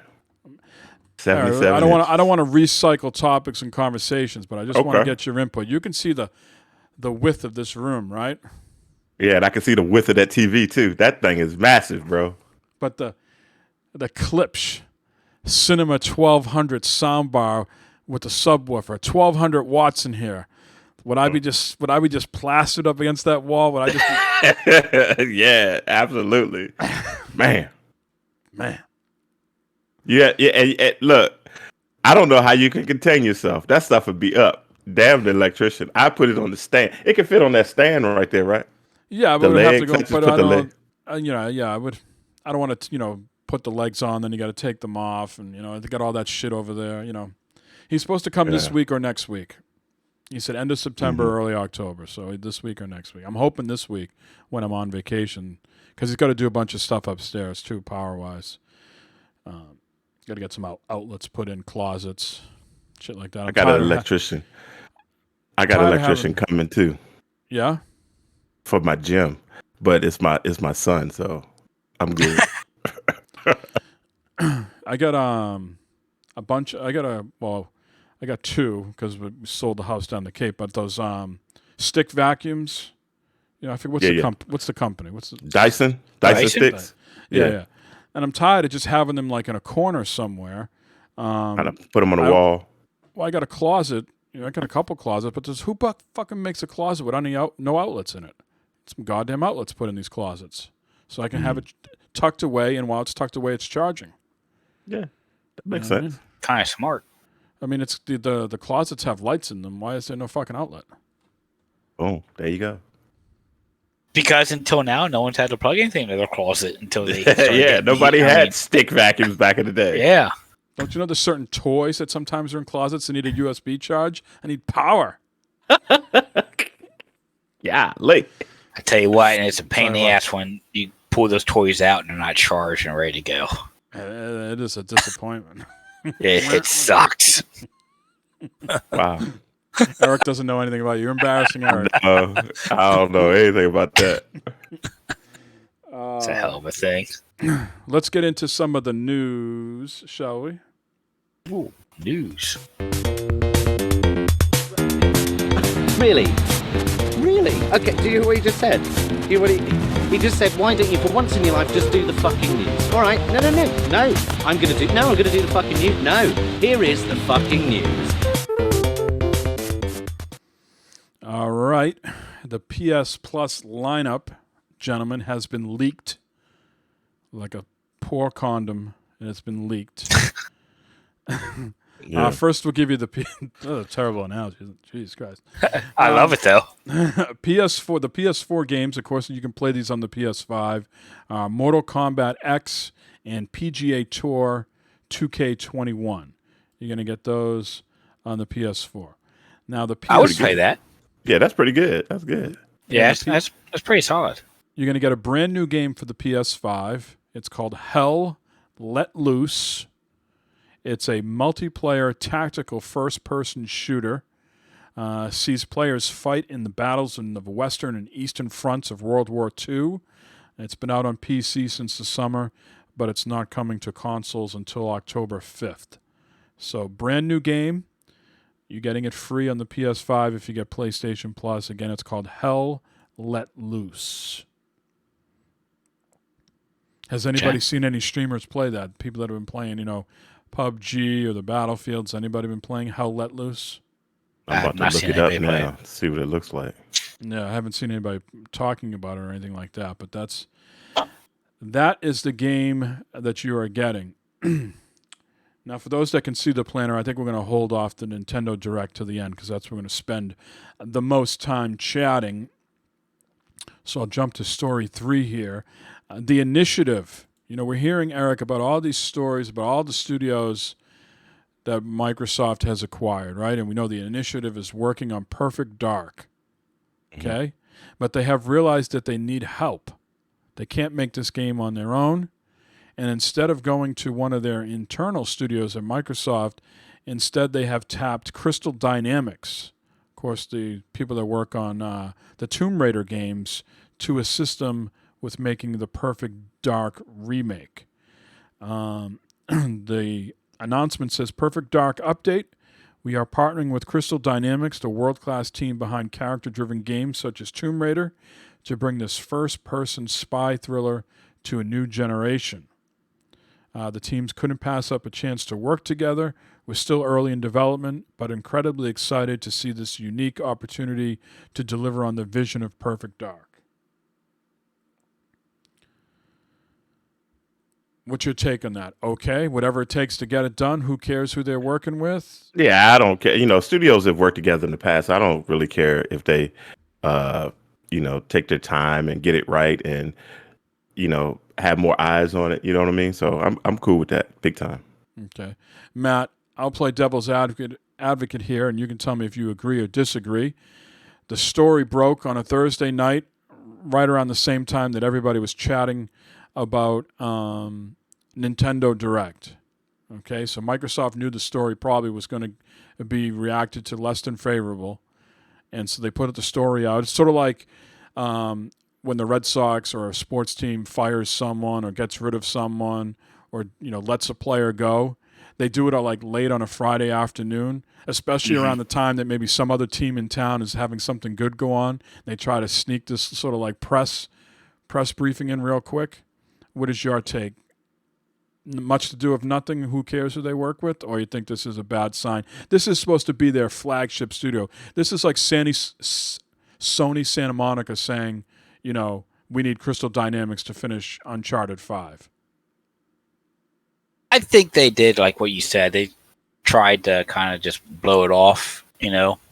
77. I don't want to recycle topics and conversations, but I just want to get your input. You can see the width of this room, right? Yeah, and I can see the width of that TV too. That thing is massive, bro. But the Klipsch Cinema 1200 soundbar with the subwoofer, 1200 watts in here. Would I be just plastered up against that wall? Would I just be... Yeah, absolutely. Man. Yeah, and look, I don't know how you can contain yourself. That stuff would be up. Damn the electrician. I put it on the stand. It can fit on that stand right there, right? Yeah, but we'd have to go put it on. I would. I don't want to, put the legs on. Then you got to take them off, and they got all that shit over there. He's supposed to come this week or next week. He said end of September, early October. So this week or next week. I'm hoping this week when I'm on vacation, because he's got to do a bunch of stuff upstairs too, power wise. Got to get some outlets put in closets, shit like that. I got an electrician. Coming too. Yeah. For my gym, but it's my son, so I'm good. I got a bunch. I got two because we sold the house down the Cape. But those stick vacuums, I forget what's the company? What's the Dyson sticks? Yeah. And I'm tired of just having them like in a corner somewhere. I put them on a wall. Well, I got a closet. I got a couple closets, but who fucking makes a closet with no outlets in it? Some goddamn outlets put in these closets. so I can have it tucked away, and while it's tucked away, it's charging. Yeah, that makes You know what I sense. mean? Kind of smart. I mean, it's the closets have lights in them. Why is there no fucking outlet? Boom, there you go. Because until now, no one's had to plug anything into their closet until they started Yeah, getting nobody I had mean, stick vacuums back in the day. Yeah. Don't you know there's certain toys that sometimes are in closets that need a USB charge? I need power. Yeah, late. I tell you what, and it's a pain in the Sorry, what? ass when you pull those toys out and they're not charged and ready to go. It is a disappointment. It sucks. Wow. Eric doesn't know anything about you. You're embarrassing Eric. I don't know anything about that. It's a hell of a thing. Let's get into some of the news, shall we? Ooh, news. Really? Really? Okay, do you hear what he just said? Do you hear what he just said, why don't you, for once in your life, just do the fucking news? All right, no. I'm gonna do the fucking news. No, here is the fucking news. All right. The PS Plus lineup, gentlemen, has been leaked like a poor condom, and it's been leaked. Yeah. First, we'll give you the terrible analogy. Jesus Christ. I love it though. PS4, the PS4 games, of course, you can play these on the PS5. Mortal Kombat X and PGA Tour 2K21. You're going to get those on the PS4. Now the I would PS, play that. Yeah, that's pretty good. That's good. Yeah, that's pretty solid. you're going to get a brand new game for the PS5. It's called Hell Let Loose. It's a multiplayer tactical first-person shooter. Sees players fight in the battles in the western and eastern fronts of World War II. It's been out on PC since the summer, but it's not coming to consoles until October 5th. So, brand new game. You're getting it free on the PS5 if you get PlayStation Plus. Again, it's called Hell Let Loose. Has anybody seen any streamers play that? People that have been playing, PUBG or the Battlefields. Anybody been playing Hell Let Loose? I'm about to look it up now, see what it looks like. No, I haven't seen anybody talking about it or anything like that, but that is the game that you are getting. Now, for those that can see the planner, I think we're going to hold off the Nintendo Direct to the end because that's where we're going to spend the most time chatting. So I'll jump to story 3 here. The Initiative. We're hearing, Eric, about all these stories, about all the studios that Microsoft has acquired, right? And we know the Initiative is working on Perfect Dark, okay? But they have realized that they need help. They can't make this game on their own. And instead of going to one of their internal studios at Microsoft, instead they have tapped Crystal Dynamics, of course, the people that work on the Tomb Raider games, to assist them with making the Perfect Dark remake. The announcement says, Perfect Dark update. We are partnering with Crystal Dynamics, the world-class team behind character-driven games such as Tomb Raider, to bring this first-person spy thriller to a new generation. The teams couldn't pass up a chance to work together. We're still early in development, but incredibly excited to see this unique opportunity to deliver on the vision of Perfect Dark. What's your take on that? Okay, whatever it takes to get it done. Who cares who they're working with? Yeah, I don't care. Studios have worked together in the past. I don't really care if they, take their time and get it right and, have more eyes on it. You know what I mean? So I'm cool with that, big time. Okay, Matt, I'll play devil's advocate here, and you can tell me if you agree or disagree. The story broke on a Thursday night, right around the same time that everybody was chatting about Nintendo Direct. Okay, so Microsoft knew the story probably was going to be reacted to less than favorable, and so they put the story out. It's sort of like when the Red Sox or a sports team fires someone or gets rid of someone or lets a player go. They do it like late on a Friday afternoon, especially around the time that maybe some other team in town is having something good go on. They try to sneak this sort of like press briefing in real quick. What is your take? Much to do with nothing. Who cares who they work with? Or you think this is a bad sign? This is supposed to be their flagship studio. This is like Sony Santa Monica saying, we need Crystal Dynamics to finish Uncharted 5? I think they did like what you said. They tried to kind of just blow it off,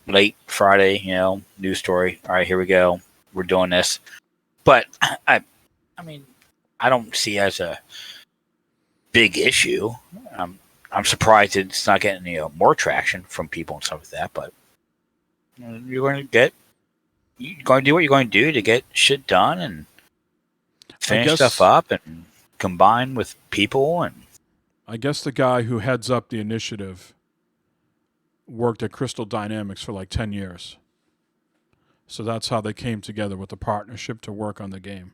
late Friday, news story. All right, here we go. We're doing this. But I mean, I don't see it as a big issue. I'm surprised it's not getting more traction from people and stuff like that. But you're going to do what you're going to do to get shit done and finish stuff up and combine with people. And I guess the guy who heads up the initiative worked at Crystal Dynamics for like 10 years. So that's how they came together with the partnership to work on the game.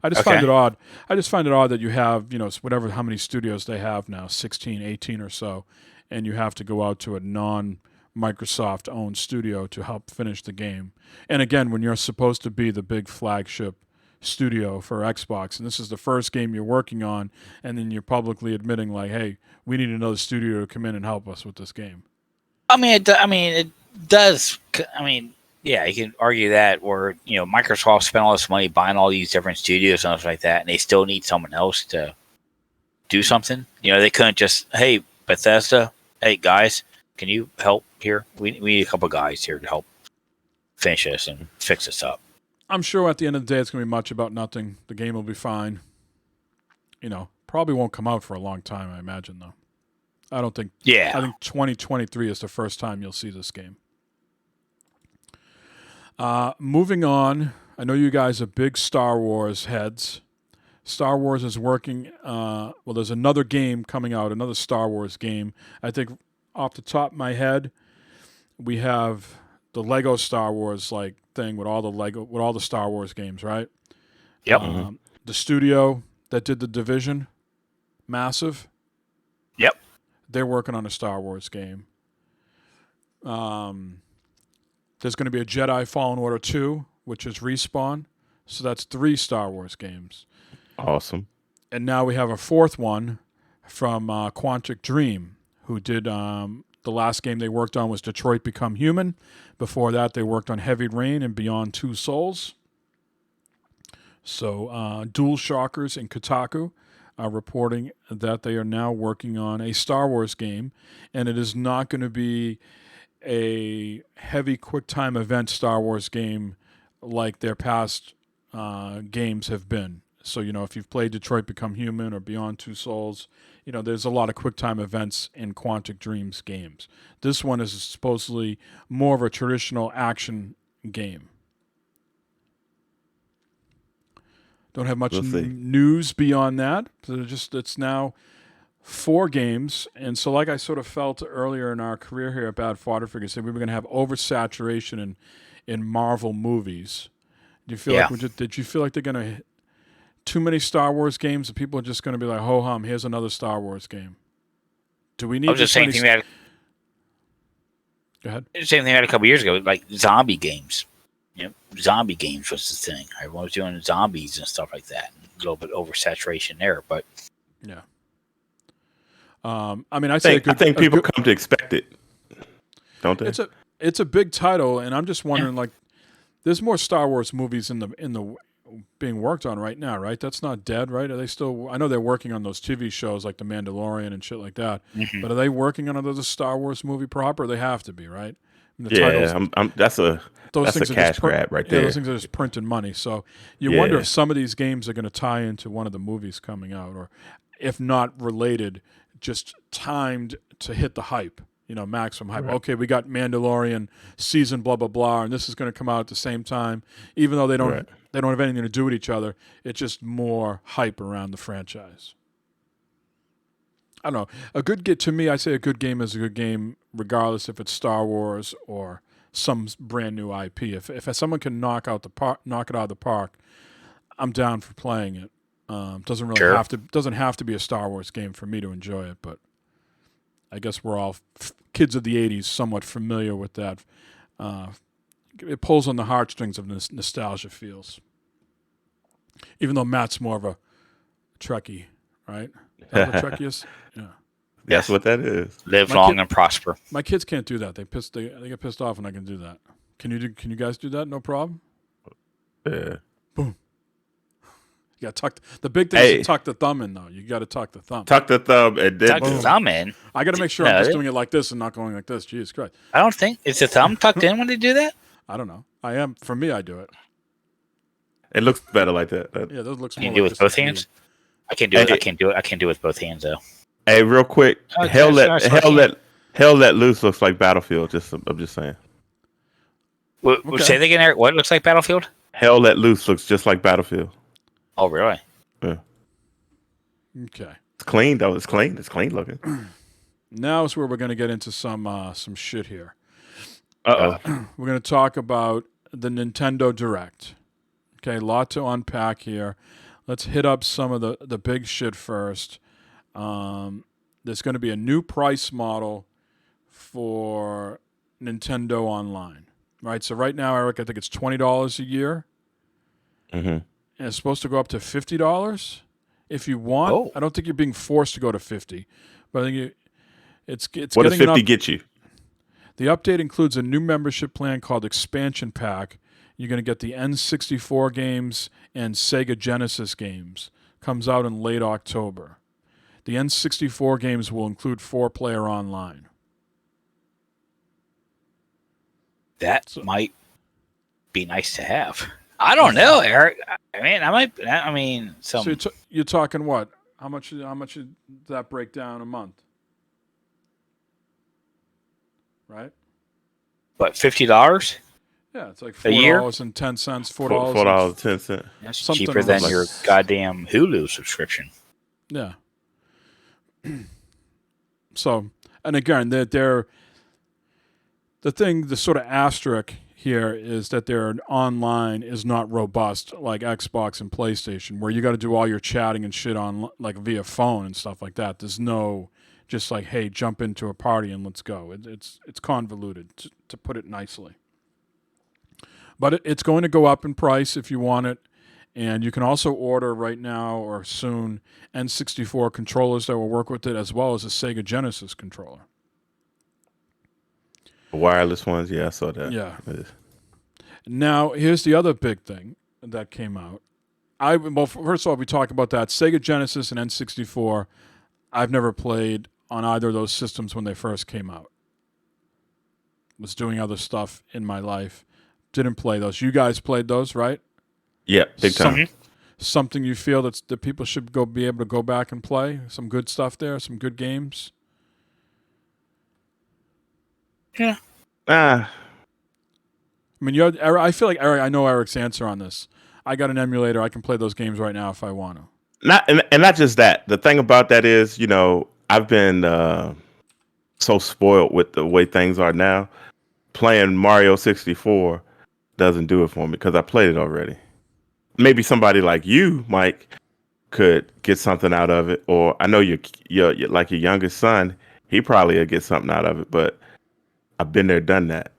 I just find it odd. I just find it odd that you have, how many studios they have now, 16, 18 or so, and you have to go out to a non-Microsoft owned studio to help finish the game. And again, when you're supposed to be the big flagship studio for Xbox, and this is the first game you're working on, and then you're publicly admitting like, hey, we need another studio to come in and help us with this game. it does. Yeah, you can argue that, or Microsoft spent all this money buying all these different studios and stuff like that, and they still need someone else to do something. They couldn't just, hey, Bethesda, hey guys, can you help here? We need a couple guys here to help finish this and fix this up. I'm sure at the end of the day, it's going to be much about nothing. The game will be fine. Probably won't come out for a long time, I imagine, though. I don't think. Yeah. I think 2023 is the first time you'll see this game. Moving on, I know you guys are big Star Wars heads. Star Wars is working. There's another game coming out, another Star Wars game. I think off the top of my head, we have the Lego Star Wars thing with all the Star Wars games, right? Yep. The studio that did The Division, massive. Yep. They're working on a Star Wars game. There's going to be a Jedi Fallen Order 2, which is Respawn. So that's 3 Star Wars games. Awesome. And now we have a 4th one from Quantic Dream, who did the last game they worked on was Detroit Become Human. Before that, they worked on Heavy Rain and Beyond Two Souls. So Dual Shockers and Kotaku are reporting that they are now working on a Star Wars game, and it is not going to be a heavy QuickTime event Star Wars game like their past games have been. So, if you've played Detroit Become Human or Beyond Two Souls, there's a lot of QuickTime events in Quantic Dream's games. This one is supposedly more of a traditional action game. Don't have much news beyond that. It's now 4 games, and so like I sort of felt earlier in our career here at Bad Fodder Figures, said we were going to have oversaturation in Marvel movies. Do you feel did you feel like they're going to too many Star Wars games and people are just going to be like, ho hum, here's another Star Wars game? Do we need? I was just saying Go ahead. Same thing we had a couple years ago, like zombie games. Zombie games was the thing. Everyone was doing zombies and stuff like that. A little bit oversaturation there, but yeah. I think people come to expect it, don't they? It's a big title, and I'm just wondering, there's more Star Wars movies in the being worked on right now, right? That's not dead, right? Are they still? I know they're working on those TV shows like The Mandalorian and shit like that. Mm-hmm. But are they working on another Star Wars movie proper? They have to be, right? That's a cash grab right there. Those things are just printing money. So you wonder if some of these games are going to tie into one of the movies coming out, or if not related, just timed to hit the hype, maximum hype. Right. Okay, we got Mandalorian season blah blah blah, and this is going to come out at the same time, even though they don't have anything to do with each other. It's just more hype around the franchise. I don't know. To me, I say a good game is a good game, regardless if it's Star Wars or some brand new IP. If someone can knock it out of the park, I'm down for playing it. Doesn't have to be a Star Wars game for me to enjoy it, but I guess we're all kids of the '80s, somewhat familiar with that. It pulls on the heartstrings of nostalgia feels. Even though Matt's more of a Trekkie, right? Is that what a Trekkie is? Yeah. That's what that is. Live long and prosper. My kids can't do that. They get pissed off when I can do that. Can you guys do that? No problem. Yeah. Boom. You got to tuck. The big thing is to tuck the thumb in, though. You got to tuck the thumb. Tuck the thumb and then Tuck the thumb in. I got to make sure I'm just doing it like this and not going like this. Jesus Christ! I don't think is the thumb tucked in when they do that. I don't know. I am. For me, I do it. It looks better like that. Yeah, that looks. Can you more do like it with both hands? I can't do it. Hey. I can't do it. I can't do it with both hands though. Hey, real quick, Okay, Hell sorry. Let Loose looks like Battlefield. I'm just saying. Say that again, Eric. What looks like Battlefield? Hell Let Loose looks just like Battlefield. Oh, really? Yeah. Okay. It's clean though. It's clean. It's clean looking. Now is where we're going to get into some shit here. Uh-oh. We're going to talk about the Nintendo Direct. Okay, a lot to unpack here. Let's hit up some of the big shit first. There's going to be a new price model for Nintendo Online. Right? So right now, Eric, I think it's $20 a year. Mm-hmm. And it's supposed to go up to $50 if you want. Oh. I don't think you're being forced to go to 50, but I think it's What does getting 50 get you? The update includes a new membership plan called Expansion Pack. You're going to get the N64 games and Sega Genesis games. Comes out in late October. The N64 games will include 4-player online. That might be nice to have. I don't know, Eric. I mean, some. So you're talking what? How much does that break down a month? Right? What, $50? Yeah, it's like A year? $4.10, $4. $4.10. That's Something cheaper than like- your goddamn Hulu subscription. Yeah. So, and again, the sort of asterisk here is that their online is not robust like Xbox and PlayStation, where you got to do all your chatting and shit on like via phone and stuff like that. There's no just like, hey, jump into a party and let's go. It's convoluted, to put it nicely. But it's going to go up in price if you want it. And you can also order right now or soon N64 controllers that will work with it, as well as a Sega Genesis controller. The wireless ones, yeah, I saw that. Yeah. Now, here's the other big thing that came out. Well, first of all, we talk about that. Sega Genesis and N64, I've never played on either of those systems when they first came out. Was doing other stuff in my life. Didn't play those. You guys played those, right? Yeah, big time. Something you feel that people should be able to go back and play? Some good stuff there? Some good games? Yeah. I mean, I feel like Eric. I know Eric's answer on this. I got an emulator. I can play those games right now if I want to. Not just that. The thing about that is, I've been so spoiled with the way things are now. Playing Mario 64 doesn't do it for me because I played it already. Maybe somebody like you, Mike, could get something out of it, or I know your like your youngest son, he probably would get something out of it. But I've been there, done that.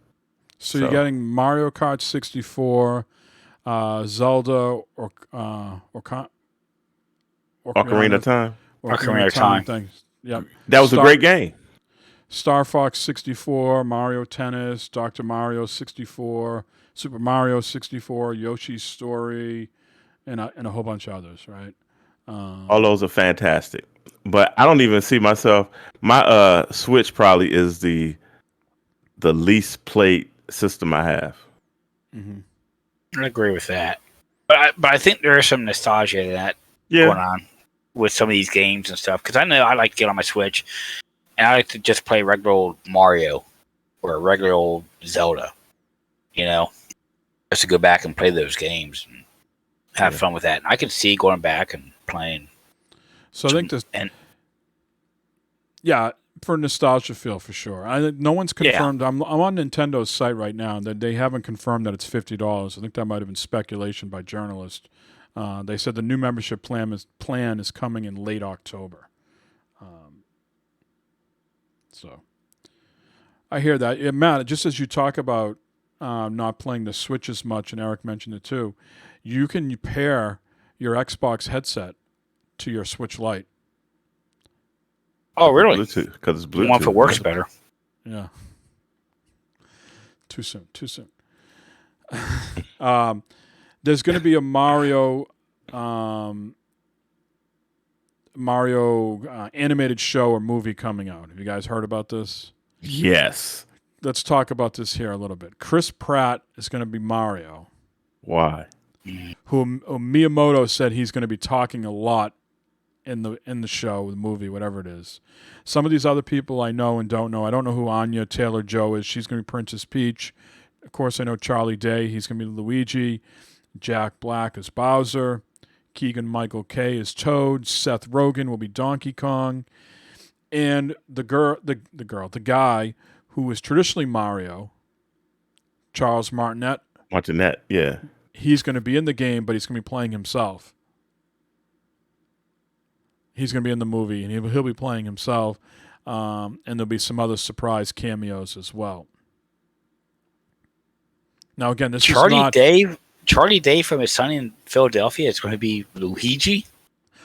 So you're getting Mario Kart 64, Zelda, or Ocarina of Time. Ocarina of Time. Things. Yep. That was a great game. Star Fox 64, Mario Tennis, Dr. Mario 64, Super Mario 64, Yoshi's Story, and a whole bunch of others, right? All those are fantastic. But I don't even see myself. My Switch probably is the least played system I have. Mm-hmm. I agree with that. But I think there is some nostalgia to that going on with some of these games and stuff. Because I know I like to get on my Switch and I like to just play regular old Mario or regular old Zelda, just to go back and play those games and have fun with that. And I can see going back and playing. So I think this, for nostalgia feel for sure. No one's confirmed. Yeah. I'm on Nintendo's site right now, and they haven't confirmed that it's $50. I think that might have been speculation by journalists. They said the new membership plan is coming in late October. So I hear that. Yeah, Matt, just as you talk about not playing the Switch as much, and Eric mentioned it too, you can pair your Xbox headset to your Switch Lite. Oh, really? Bluetooth, because it's Bluetooth. One if it works better. Yeah. Too soon. There's going to be a Mario Mario animated show or movie coming out. Have you guys heard about this? Yes. Let's talk about this here a little bit. Chris Pratt is going to be Mario, Why? who Miyamoto said he's going to be talking a lot in the show, the movie, whatever it is. Some of these other people I know and don't know. I don't know who Anya Taylor-Joy is. She's going to be Princess Peach. Of course, I know Charlie Day. He's going to be Luigi. Jack Black is Bowser. Keegan-Michael Kay is Toad. Seth Rogen will be Donkey Kong. And the guy who was traditionally Mario, Charles Martinet, yeah. he's going to be in the game, but he's going to be playing himself. He's going to be in the movie, and he'll be playing himself. And there'll be some other surprise cameos as well. Now, again, this is not... Charlie Day from His Son in Philadelphia is going to be Luigi.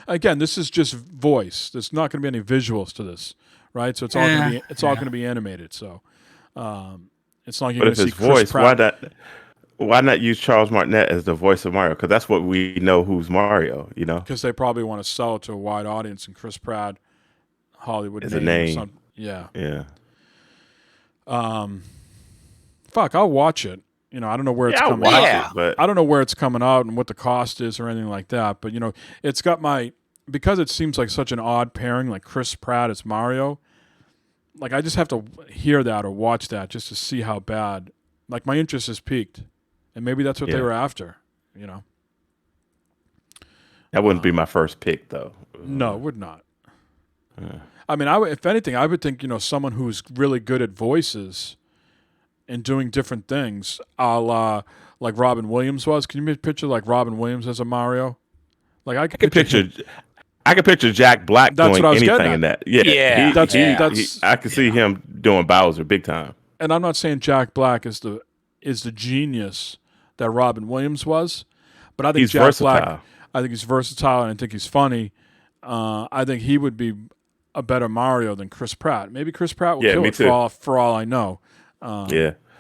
Again, this is just voice. There's not going to be any visuals to this, right? So it's all going to be animated. So it's not. But if it's voice, why not use Charles Martinet as the voice of Mario? Because that's what we know who's Mario. You know, because they probably want to sell it to a wide audience, and Chris Pratt, Hollywood is a name. Or something. Yeah. Yeah. Fuck, I'll watch it. You know, I don't know where it's coming out. But I don't know where it's coming out and what the cost is or anything like that. But, you know, it's got because it seems like such an odd pairing, like Chris Pratt as Mario. Like, I just have to hear that or watch that just to see how bad. Like, my interest is piqued. And maybe that's what they were after, you know. That wouldn't be my first pick, though. No, it would not. I mean, if anything, I would think, you know, someone who's really good at voices and doing different things, a la like Robin Williams was. Can you picture like Robin Williams as a Mario? Like I could picture Jack Black doing anything in that. I could see him doing Bowser big time. And I'm not saying Jack Black is the genius that Robin Williams was, but I think he's Jack versatile. Black. I think he's versatile, and I think he's funny. I think he would be a better Mario than Chris Pratt. Maybe Chris Pratt will kill it for all I know.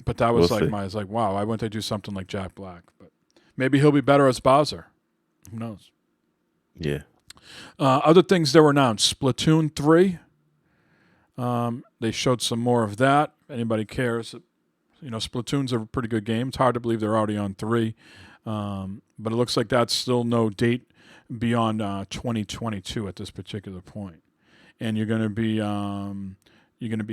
But that was wow, why wouldn't they do something like Jack Black? But maybe he'll be better as Bowser. Who knows? Yeah. Other things that were announced: Splatoon 3. They showed some more of that. If anybody cares, you know, Splatoon's a pretty good game. It's hard to believe they're already on 3, but it looks like that's still no date beyond 2022 at this particular point. And you're going to be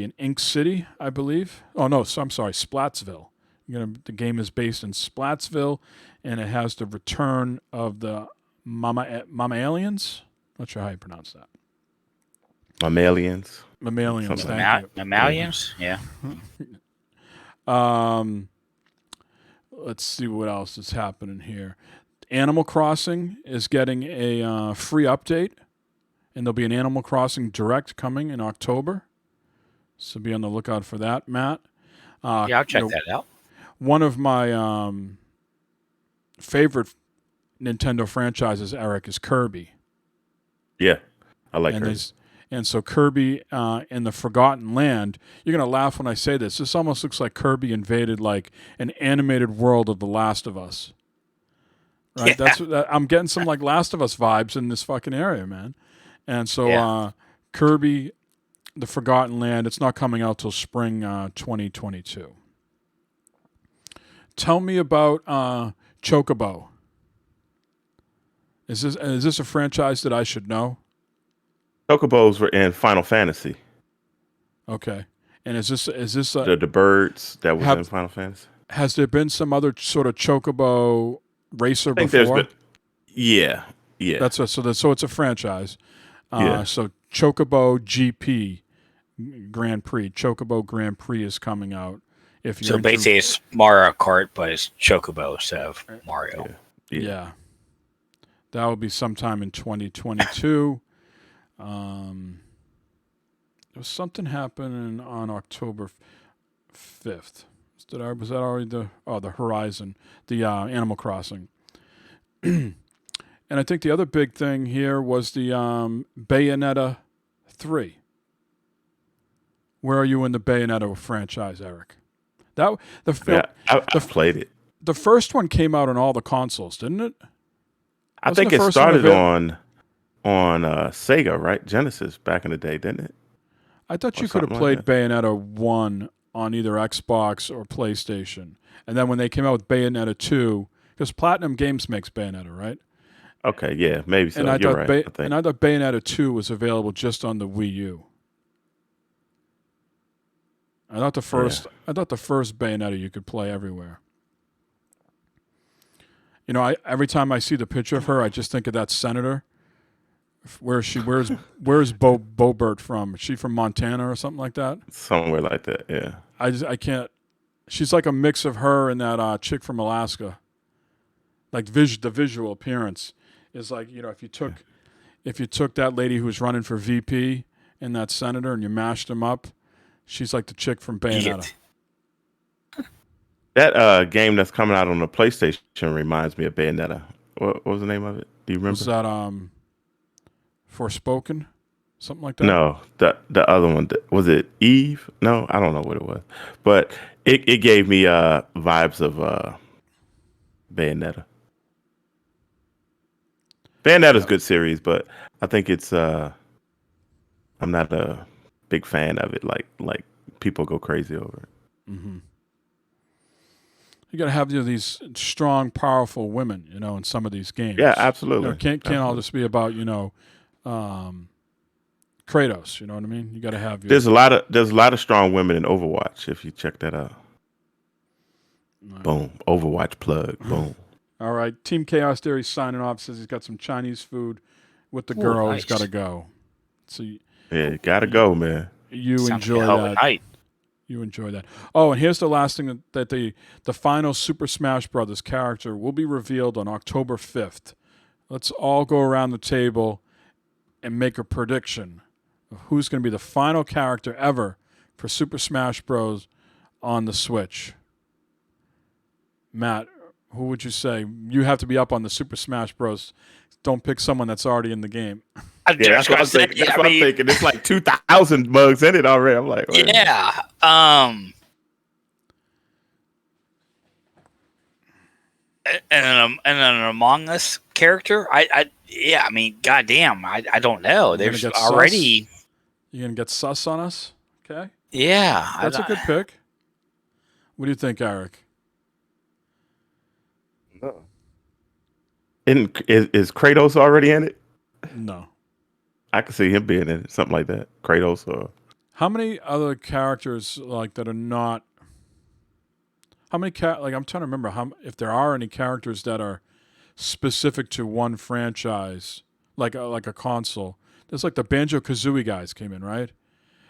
in Ink City, I believe. Oh no, I'm sorry, Splatsville. The game is based in Splatsville, and it has the return of the Mama Aliens. Not sure how you pronounce that. Mammalians. Thank you. Mammalians, yeah. Let's see what else is happening here. Animal Crossing is getting a free update, and there'll be an Animal Crossing Direct coming in October. So be on the lookout for that, Matt. I'll check that out. One of my favorite Nintendo franchises, Eric, is Kirby. Yeah, I like Kirby. And so Kirby in the Forgotten Land, you're going to laugh when I say this. This almost looks like Kirby invaded like an animated world of The Last of Us. Right? Yeah. I'm getting some like Last of Us vibes in this fucking area, man. And so Kirby, the Forgotten Land, it's not coming out till spring 2022. Tell me about Chocobo. Is this a franchise that I should know? Chocobos were in Final Fantasy. Okay, and is this the birds that was in Final Fantasy? Has there been some other sort of Chocobo racer before? Yeah. So it's a franchise. So Chocobo GP Grand Prix, Chocobo Grand Prix is coming out. So basically, it's Mario Kart, but it's Chocobo instead of Mario. Yeah. That will be sometime in 2022. There was something happening on October 5th. Was that already the Horizon, the Animal Crossing? And I think the other big thing here was the Bayonetta 3. Where are you in the Bayonetta franchise, Eric? I played it. The first one came out on all the consoles, didn't it? I Wasn't think the it first one started avail- on Sega, right? Genesis back in the day, didn't it? I thought Or you could have something played like that. Bayonetta 1 on either Xbox or PlayStation. And then when they came out with Bayonetta 2, because Platinum Games makes Bayonetta, right? Okay, yeah, maybe And so. I You're thought right. I think. Bayonetta 2 was available just on the Wii U. Yeah. I thought the first Bayonetta you could play everywhere. You know, every time I see the picture of her, I just think of that senator. Where's Bobert from? Is she from Montana or something like that? Somewhere like that. Yeah. I can't. She's like a mix of her and that chick from Alaska. Like the visual appearance is like, you know, if you took that lady who was running for VP and that senator and you mashed them up, she's like the chick from Bayonetta. That game that's coming out on the PlayStation reminds me of Bayonetta. What was the name of it? Do you Was remember? that Forspoken? Something like that? No, the other one was it Eve? No, I don't know what it was, but it gave me vibes of Bayonetta. Bayonetta's a Yeah. good series, but I think it's I'm not a big fan of it. Like people go crazy over it. Mm-hmm. You got to have these strong, powerful women, you know, in some of these games. Yeah, You know, absolutely. can't all Absolutely. just be about Kratos. You know what I mean? You got to have your. There's a lot of strong women in Overwatch. If you check that out, boom, Overwatch plug, boom. All right, Team Chaos Theory signing off. Says he's got some Chinese food with the Ooh, girl. nice. He's got to go. So Yeah, gotta go, man. you Sounds like a enjoy hell of a that. night. You enjoy that. Oh, and here's the last thing that the final Super Smash Brothers character will be revealed on October 5th. Let's all go around the table and make a prediction of who's going to be the final character ever for Super Smash Bros. On the Switch. Matt, who would you say? You have to be up on the Super Smash Bros. Don't pick someone that's already in the game. Yeah, that's what I'm thinking. That's what I'm thinking. It's like 2,000 bugs in it already. I'm like, wait. Yeah. And an Among Us character. Yeah. I mean, goddamn. I don't know. You're gonna There's get already. You going to get sus on us? Okay. Yeah. That's a good pick. What do you think, Eric? Is Kratos already in it? No. I could see him being in it, something like that. Kratos or How many other characters like that are not? How many like I'm trying to remember if there are any characters that are specific to one franchise, like a console. There's like the Banjo Kazooie guys came in, right?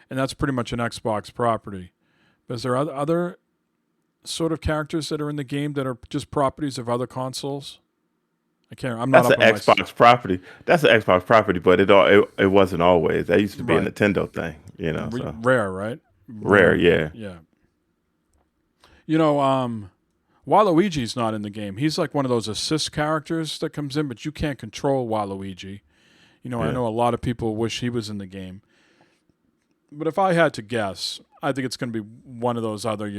And that's pretty much an Xbox property. But is there other sort of characters that are in the game that are just properties of other consoles? I can't. I'm not that's up an on my. Xbox property. That's an Xbox property, but it wasn't always. That used to be a Right. Nintendo thing, you know. So Rare, right? rare, yeah. Yeah. You know, Waluigi's not in the game. He's like one of those assist characters that comes in, but you can't control Waluigi. You know, I Yeah. know a lot of people wish he was in the game. But if I had to guess, I think it's going to be one of those other,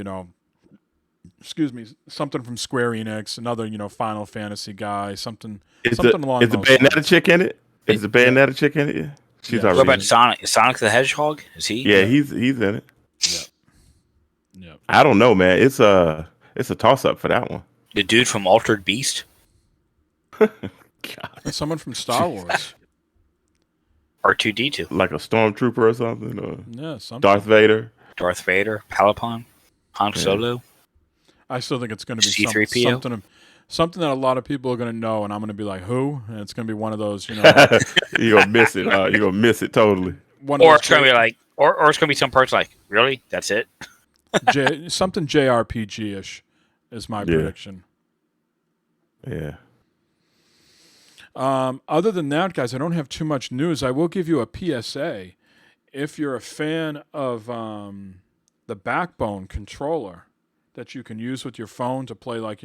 something from Square Enix, another, Final Fantasy guy, something along Is the those Bayonetta lines. chick in it? Is the Bayonetta chick in it? Yeah. She's Yeah. What already. about Sonic? Sonic the Hedgehog? Is he? Yeah, he's in it. Yeah. I don't know, man. It's a toss up for that one. The dude from Altered Beast? God, Someone from Star Wars. R2D2. like a stormtrooper or something, or Yeah, something. Darth Vader. Darth Vader? Palpatine? Han Solo? I still think it's going to be C-3PO? something that a lot of people are going to know, and I'm going to be like, who? And it's going to be one of those, You're gonna miss it. You're gonna miss it totally. one of Or those it's going to be like, or it's going to be some person like, really? That's it? something JRPG-ish is my prediction. Yeah. Other than that, guys, I don't have too much news. I will give you a PSA. If you're a fan of the Backbone controller that you can use with your phone to play, like,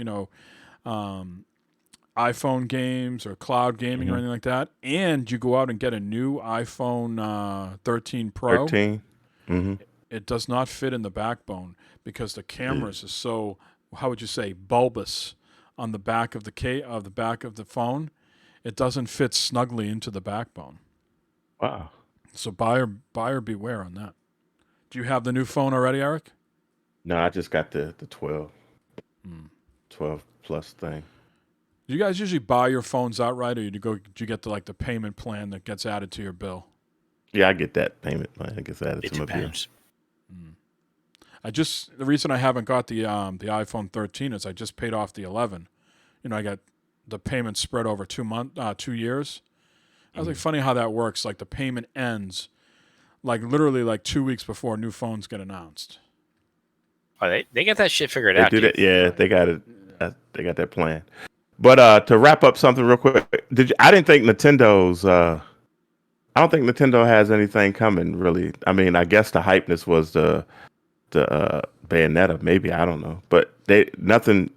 iPhone games or cloud gaming or anything like that, and you go out and get a new iPhone 13 Pro, 13. Mm-hmm. it does not fit in the Backbone because the cameras are so, how would you say, bulbous on the back of the phone. it doesn't fit snugly into the backbone. Wow. So buyer beware on that. Do you have the new phone already, Eric? No, I just got the 12, 12 plus thing. Do you guys usually buy your phones outright, or do you get the payment plan that gets added to your bill? Yeah, I get that payment plan. It gets added It to my bill. depends. The reason I haven't got the iPhone 13 is I just paid off the 11. I got the payment spread over 2 years. I was like, funny how that works. Like the payment ends, literally 2 weeks before new phones get announced. Oh, they get that shit figured They out. do Dude. that. Yeah, they got it. They got that plan. But to wrap up something real quick, I didn't think Nintendo's. I don't think Nintendo has anything coming really. I mean, I guess the hypeness was the Bayonetta. Maybe I don't know, but nothing.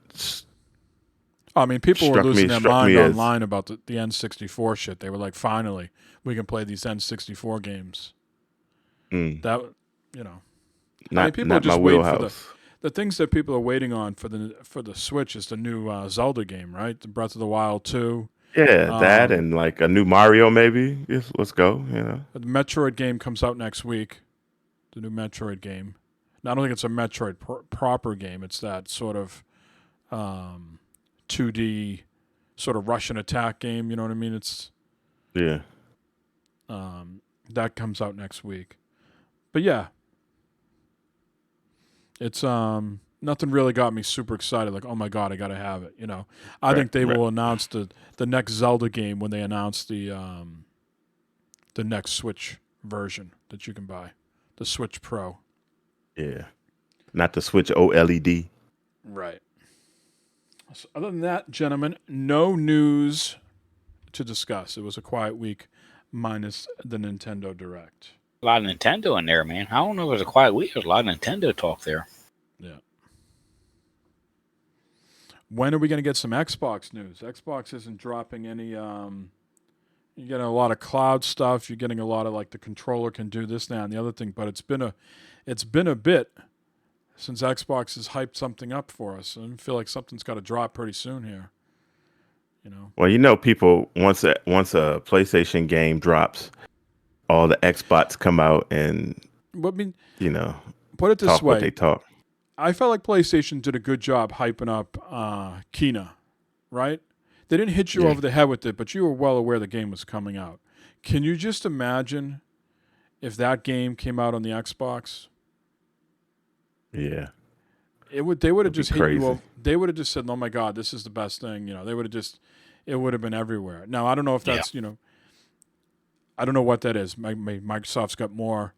I mean, people were losing their struck mind me as- online about the N64 shit. They were like, finally, we can play these N64 games. That, Not, people not just my wait wheelhouse. for the things that people are waiting on for the Switch is the new Zelda game, right? The Breath of the Wild 2. Yeah, that and like a new Mario, maybe. Yes, let's go. The Metroid game comes out next week. The new Metroid game. Now, I don't think it's a Metroid proper game. It's that sort of 2D sort of Russian attack game. You know what I mean? It's Yeah. that comes out next week. But yeah, it's nothing really got me super excited. Like, oh my god, I gotta have it. I think they will announce the next Zelda game when they announce the next Switch version that you can buy, the Switch Pro. Yeah. Not the Switch OLED. Right. So other than that, gentlemen, no news to discuss. It was a quiet week, minus the Nintendo Direct. A lot of Nintendo in there, man. I don't know if it was a quiet week. There's a lot of Nintendo talk there. Yeah. When are we going to get some Xbox news? Xbox isn't dropping any. You're getting a lot of cloud stuff. You're getting a lot of the controller can do this, that, and the other thing. But it's been a bit since Xbox has hyped something up for us. And I feel like something's got to drop pretty soon here. Well, people once a PlayStation game drops, all the Xbox come out and put it this talk way. what they talk. I felt like PlayStation did a good job hyping up Kena, right? They didn't hit you over the head with it, but you were well aware the game was coming out. Can you just imagine if that game came out on the Xbox? Yeah. They would have just hit crazy. you over. They would have just said, "Oh my God, this is the best thing." They would have just. It would have been everywhere. Now I don't know if that's I don't know what that is. Microsoft's got more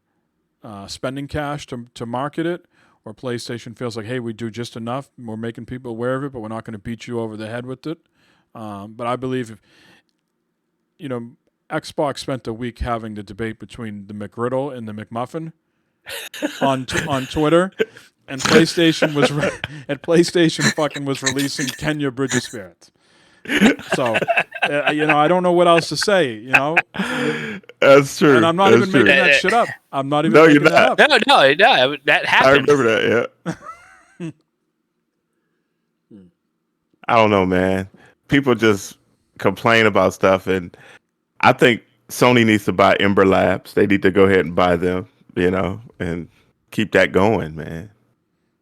spending cash to market it, or PlayStation feels like, hey, we do just enough. We're making people aware of it, but we're not going to beat you over the head with it. But I believe, Xbox spent a week having the debate between the McGriddle and the McMuffin on Twitter, and PlayStation fucking was releasing Kenya Bridge of Spirits. So, I don't know what else to say. That's true. And I'm not even making that shit up. I'm not even No, making you're that not. up. No, that I happened. remember that. Yeah. I don't know, man. People just complain about stuff, and I think Sony needs to buy Ember Labs. They need to go ahead and buy them, and keep that going, man.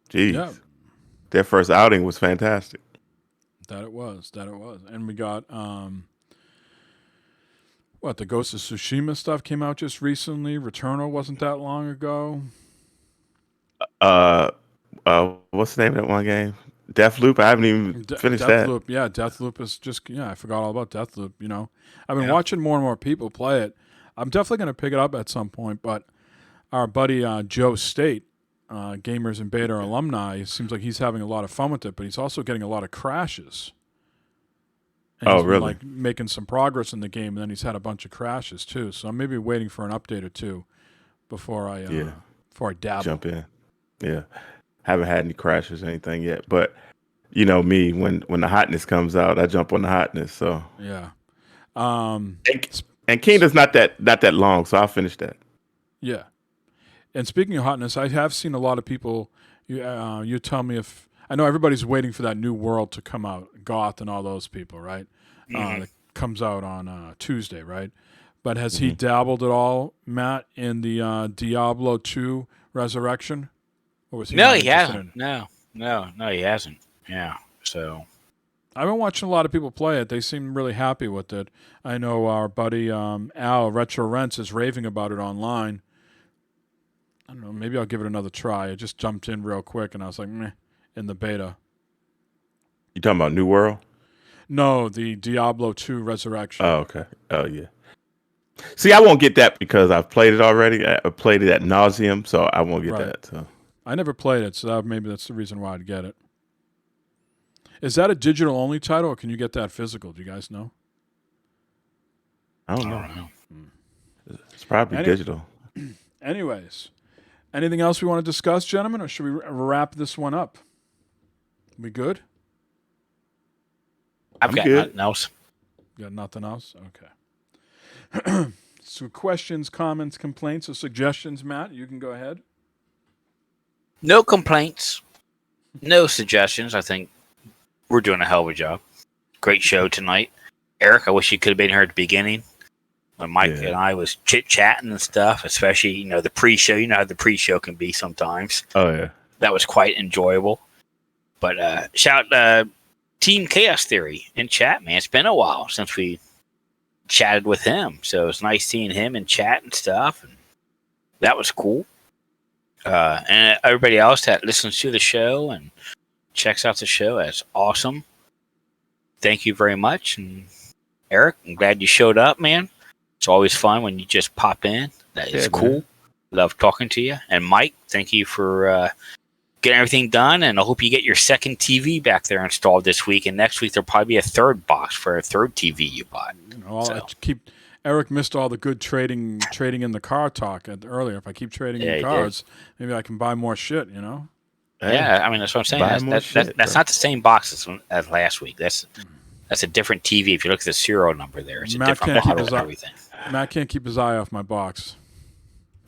Jeez. Yeah. Their first outing was fantastic. That it was. And we got the Ghost of Tsushima stuff came out just recently. Returnal wasn't that long ago. What's the name of that one game? Deathloop. I haven't even finished that. Deathloop, yeah. Deathloop is just I forgot all about Deathloop. I've been watching more and more people play it. I'm definitely going to pick it up at some point. But our buddy Joe State, Gamers and Beta alumni, seems like he's having a lot of fun with it. But he's also getting a lot of crashes. And he's been, really? Making some progress in the game, and then he's had a bunch of crashes too. So I'm maybe waiting for an update or two before I dabble. Jump in. Yeah. Haven't had any crashes or anything yet, but me, when the hotness comes out, I jump on the hotness. So yeah. And Kingdom's not that long, so I'll finish that. Yeah. And speaking of hotness, I have seen a lot of people. You tell me if I know everybody's waiting for that new world to come out, Goth and all those people, right? Mm-hmm. The comes out on Tuesday, right? But has he dabbled at all, Matt, in the Diablo 2 Resurrection? Or was he No, not he interested hasn't. in it? No, he hasn't. Yeah. So I've been watching a lot of people play it. They seem really happy with it. I know our buddy Al, Retro Rents, is raving about it online. I don't know. Maybe I'll give it another try. I just jumped in real quick, and I was like, meh, in the beta. You talking about New World? No, the Diablo 2 Resurrection. Oh, okay. Oh, yeah. See, I won't get that because I've played it already. I played it at nauseum, so I won't get that. So. I never played it, so maybe that's the reason why I'd get it. Is that a digital-only title, or can you get that physical? Do you guys know? I don't know. It's probably digital. Anyways, anything else we want to discuss, gentlemen, or should we wrap this one up? We good? I've got good. nothing else. Got nothing else? Okay. So questions, comments, complaints, or suggestions, Matt? You can go ahead. No complaints. No suggestions. I think we're doing a hell of a job. Great show tonight. Eric, I wish you could have been here at the beginning when Mike and I was chit-chatting and stuff, especially, the pre-show. You know how the pre-show can be sometimes. Oh, yeah. That was quite enjoyable. But shout Team Chaos Theory in chat, man. It's been a while since we chatted with him. So it's nice seeing him in chat and stuff. And that was cool. And everybody else that listens to the show and checks out the show, that's awesome. Thank you very much. And Eric, I'm glad you showed up, man. It's always fun when you just pop in. That is cool. Man. Love talking to you. And Mike, thank you for getting everything done. And I hope you get your second TV back there installed this week. And next week, there'll probably be a third box for a third TV you bought. Eric missed all the good trading in the car talk earlier. If I keep trading in cars, maybe I can buy more shit, Yeah, I mean, that's what I'm saying. That's not the same box as last week. That's a different TV. If you look at the serial number there, it's a different model and everything. Matt can't keep his eye off my box.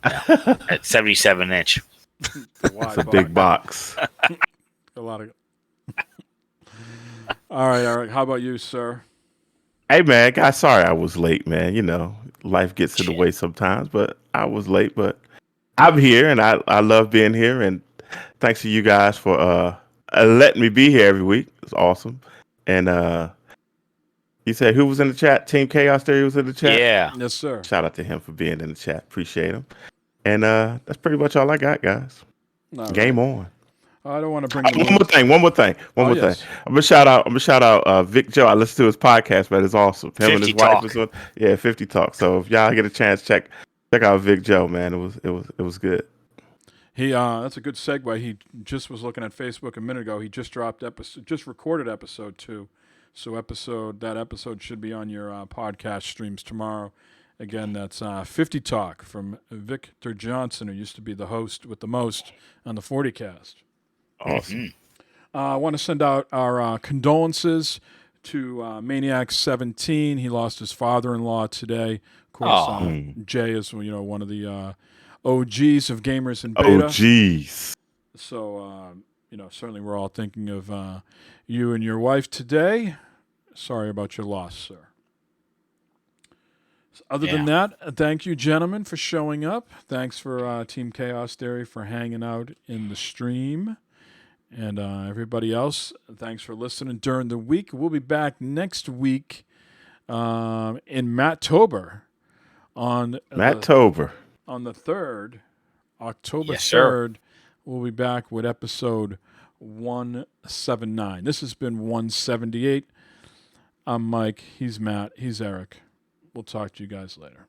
Yeah, at 77-inch. It's a big box. A lot of. All right, Eric. How about you, sir? Hey, man, guys, sorry I was late, man. Life gets in the way sometimes, but I was late. But I'm here, and I love being here. And thanks to you guys for letting me be here every week. It's awesome. And you said who was in the chat? Team Chaos Theory was in the chat? Yeah. Yes, sir. Shout out to him for being in the chat. Appreciate him. And that's pretty much all I got, guys. Game on. I don't want to bring one more thing. I'm gonna shout out Vic Joe. I listened to his podcast, man. It's awesome. Him and his wife was on 50 Talk. So if y'all get a chance, check out Vic Joe, man. It was good. He that's a good segue. He just was looking at Facebook a minute ago. He just recorded episode 2. So that episode should be on your podcast streams tomorrow. Again, that's 50 Talk from Victor Johnson, who used to be the host with the most on the 40cast. Awesome. I want to send out our condolences to Maniac 17. He lost his father-in-law today. Of course, Jay is one of the OGs of gamers in beta. OGs. So certainly we're all thinking of you and your wife today. Sorry about your loss, sir. Other than that, thank you, gentlemen, for showing up. Thanks for Team Chaos Theory for hanging out in the stream. And everybody else, thanks for listening during the week. We'll be back next week in Matt-tober. On the 3rd, October 3rd, we'll be back with episode 179. This has been 178. I'm Mike. He's Matt. He's Eric. We'll talk to you guys later.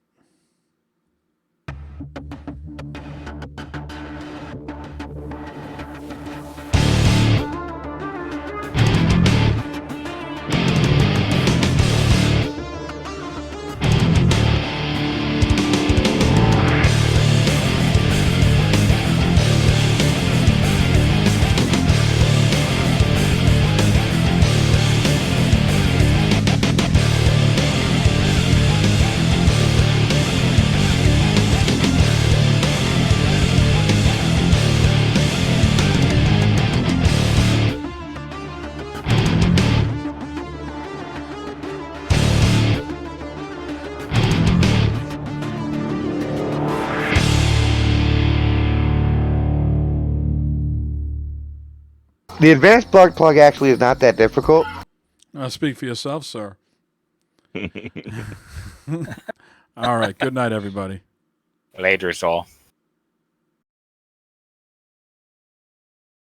The advanced bug plug actually is not that difficult. Speak for yourself, sir. All right. Good night, everybody. Later is all.